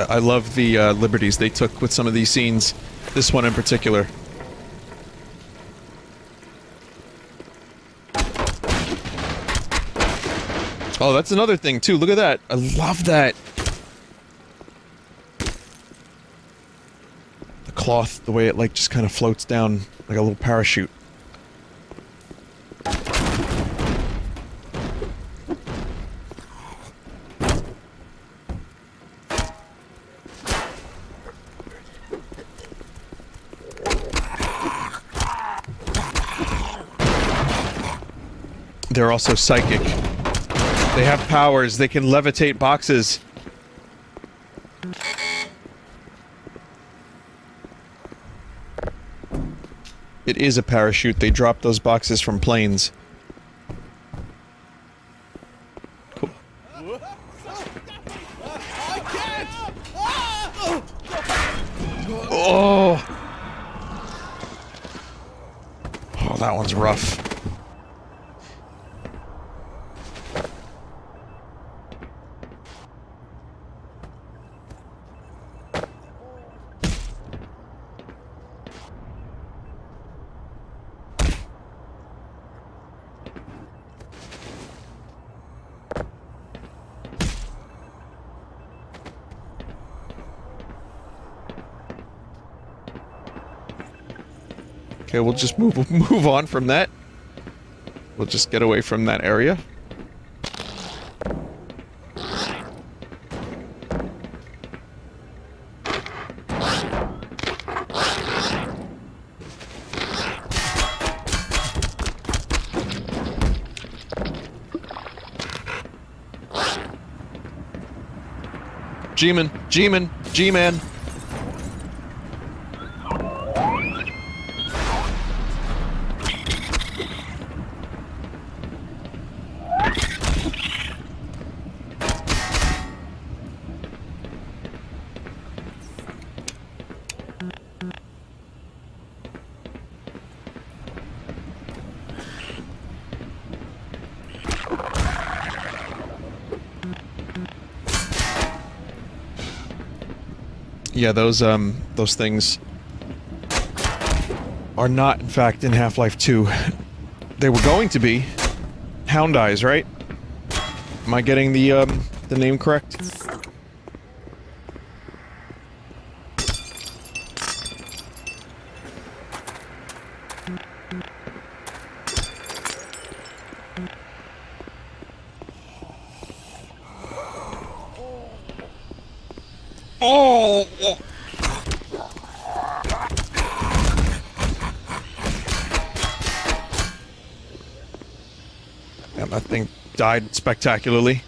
I love the liberties they took with some of these scenes. This one in particular. Oh, that's another thing too. Look at that. I love that. The cloth, the way it like just kind of floats down like a little parachute. They're also psychic. They have powers. They can levitate boxes. It is a parachute. They drop those boxes from planes. Cool. Oh! Oh, that one's rough. Okay, we'll just move on from that. We'll just get away from that area. G-Man, G-Man, G-Man. Yeah, those things are not, in fact, in Half-Life 2. They were going to be. Hound Eyes, right? Am I getting the name correct? Oh! And that thing died spectacularly.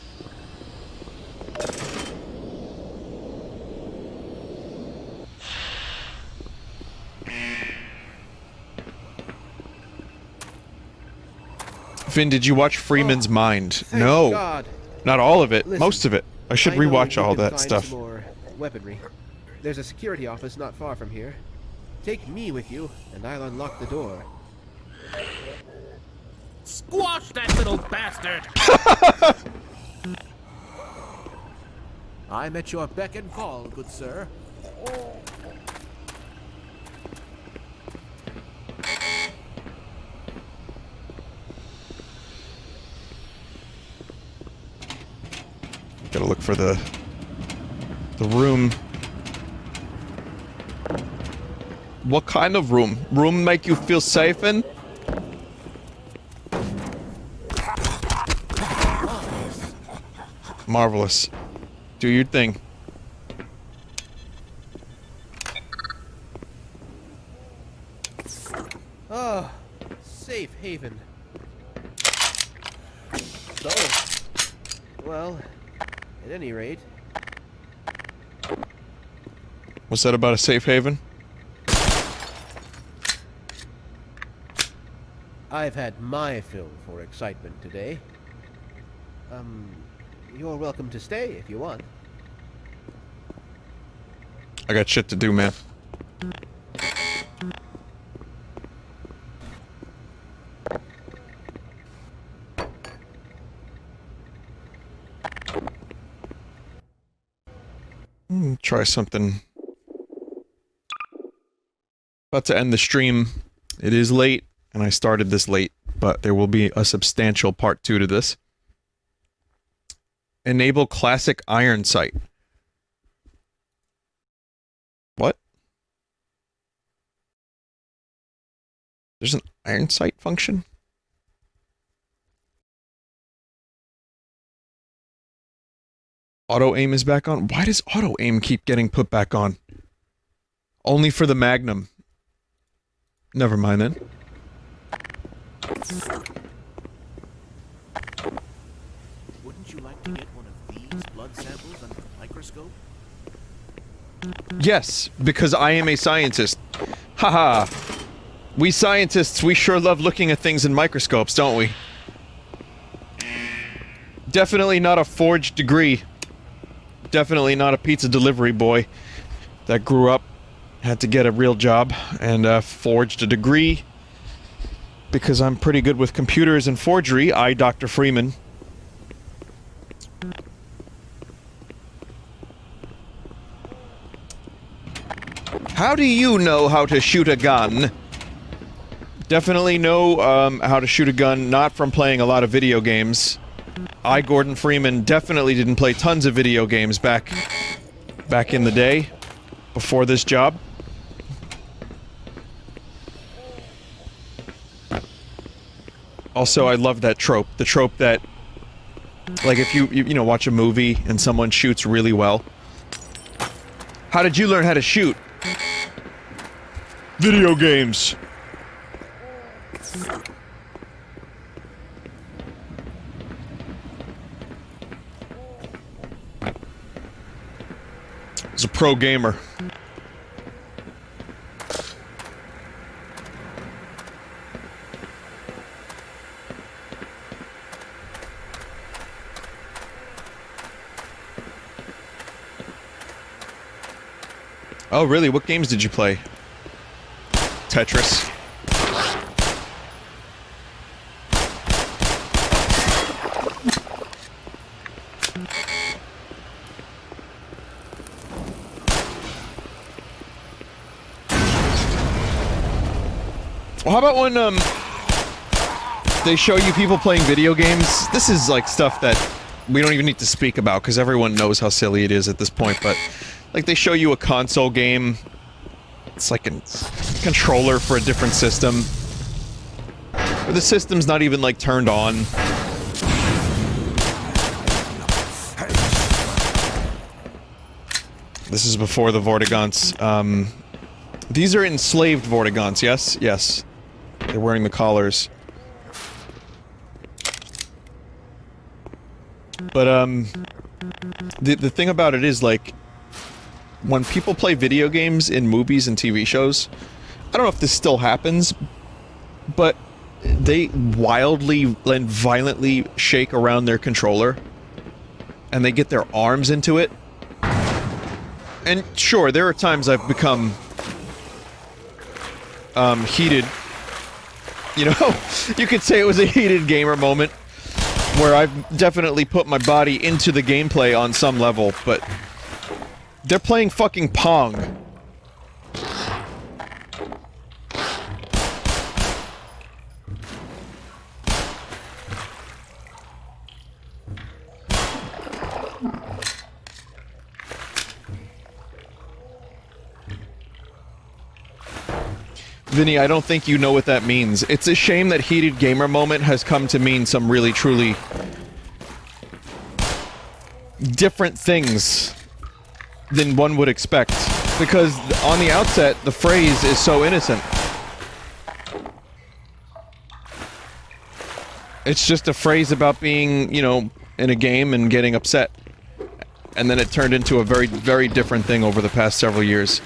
Vin, did you watch Freeman's Mind? No. God. Not all of it. Listen, most of it. I should know rewatch we all can that find stuff. some more weaponry. There's a security office not far from here. Take me with you, and I'll unlock the door. Squash that little bastard! I'm at your beck and call, good sir. Gotta look for the room. What kind of room? Room make you feel safe in? Marvelous. Do your thing. Oh, safe haven. So, well, at any rate... What's that about a safe haven? I've had my fill for excitement today. You're welcome to stay if you want. I got shit to do, man. Try something. About to end the stream. It is late, and I started this late, but there will be a substantial part 2 to this. Enable classic iron sight. What? There's an iron sight function? Auto aim is back on? Why does auto aim keep getting put back on? Only for the Magnum. Never mind then. Wouldn't you like to get one of these blood samples under the microscope? Yes, because I am a scientist. Haha. We scientists, we sure love looking at things in microscopes, don't we? Definitely not a forged degree. Definitely not a pizza delivery boy that grew up, had to get a real job, and forged a degree. Because I'm pretty good with computers and forgery, I, Dr. Freeman. How do you know how to shoot a gun? Definitely know how to shoot a gun, not from playing a lot of video games. I, Gordon Freeman, definitely didn't play tons of video games back in the day, before this job. Also, I love that trope. The trope that, like, if you know, watch a movie and someone shoots really well. How did you learn how to shoot? Video games. He's a pro gamer. Oh, really? What games did you play? Tetris. Well, how about when they show you people playing video games? This is like stuff that we don't even need to speak about because everyone knows how silly it is at this point, but like they show you a console game. It's like a controller for a different system. Or the system's not even like turned on. This is before the Vortigaunts. These are enslaved Vortigaunts, yes? Yes. They're wearing the collars. But, the thing about it is, like, when people play video games in movies and TV shows, I don't know if this still happens, but they wildly and violently shake around their controller, and they get their arms into it. And sure, there are times I've become heated. You know, you could say it was a heated gamer moment where I've definitely put my body into the gameplay on some level, but they're playing fucking Pong. Vinny, I don't think you know what that means. It's a shame that heated gamer moment has come to mean some really, truly different things than one would expect. Because on the outset, the phrase is so innocent. It's just a phrase about being, you know, in a game and getting upset. And then it turned into a very, very different thing over the past several years.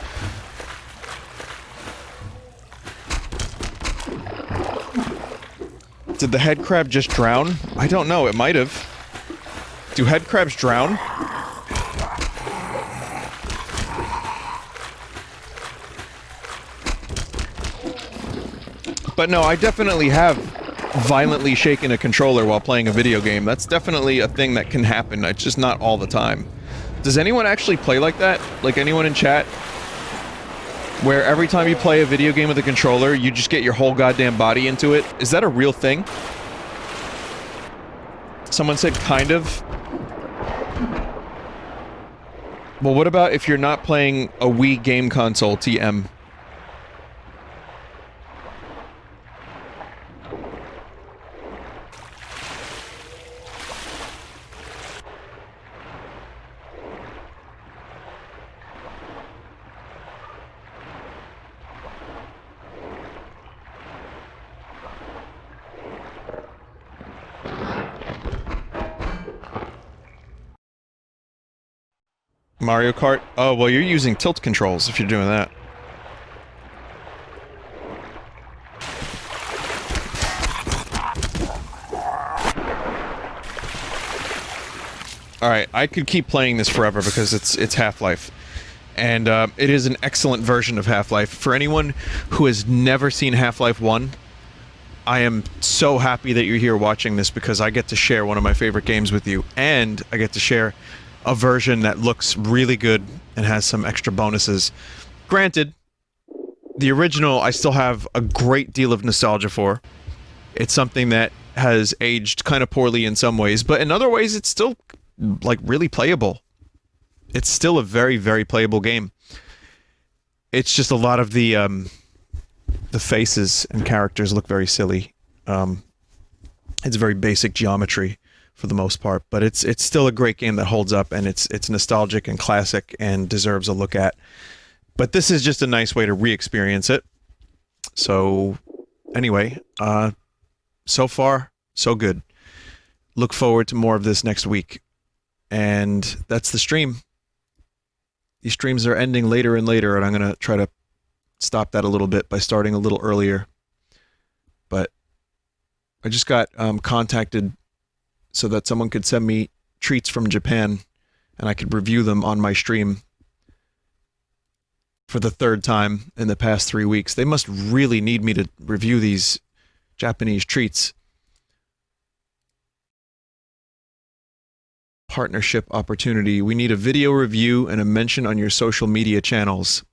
Did the head crab just drown? I don't know, it might have. Do head crabs drown? But no, I definitely have violently shaken a controller while playing a video game. That's definitely a thing that can happen, it's just not all the time. Does anyone actually play like that? Like anyone in chat? Where every time you play a video game with a controller, you just get your whole goddamn body into it? Is that a real thing? Someone said kind of. Well, what about if you're not playing a Wii game console, TM? Mario Kart? Oh, well, you're using tilt controls if you're doing that. Alright, I could keep playing this forever because it's Half-Life. And, it is an excellent version of Half-Life. For anyone who has never seen Half-Life 1, I am so happy that you're here watching this because I get to share one of my favorite games with you, and I get to share a version that looks really good and has some extra bonuses. Granted, the original I still have a great deal of nostalgia for. It's something that has aged kind of poorly in some ways, but in other ways it's still, like, really playable. It's still a very, very playable game. It's just a lot of the faces and characters look very silly. It's very basic geometry for the most part, but it's still a great game that holds up, and it's nostalgic and classic and deserves a look at. But this is just a nice way to re-experience it. So, anyway, so far, so good. Look forward to more of this next week. And that's the stream. These streams are ending later and later, and I'm going to try to stop that a little bit by starting a little earlier. But I just got contacted so that someone could send me treats from Japan, and I could review them on my stream for the third time in the past 3 weeks. They must really need me to review these Japanese treats. Partnership opportunity. We need a video review and a mention on your social media channels.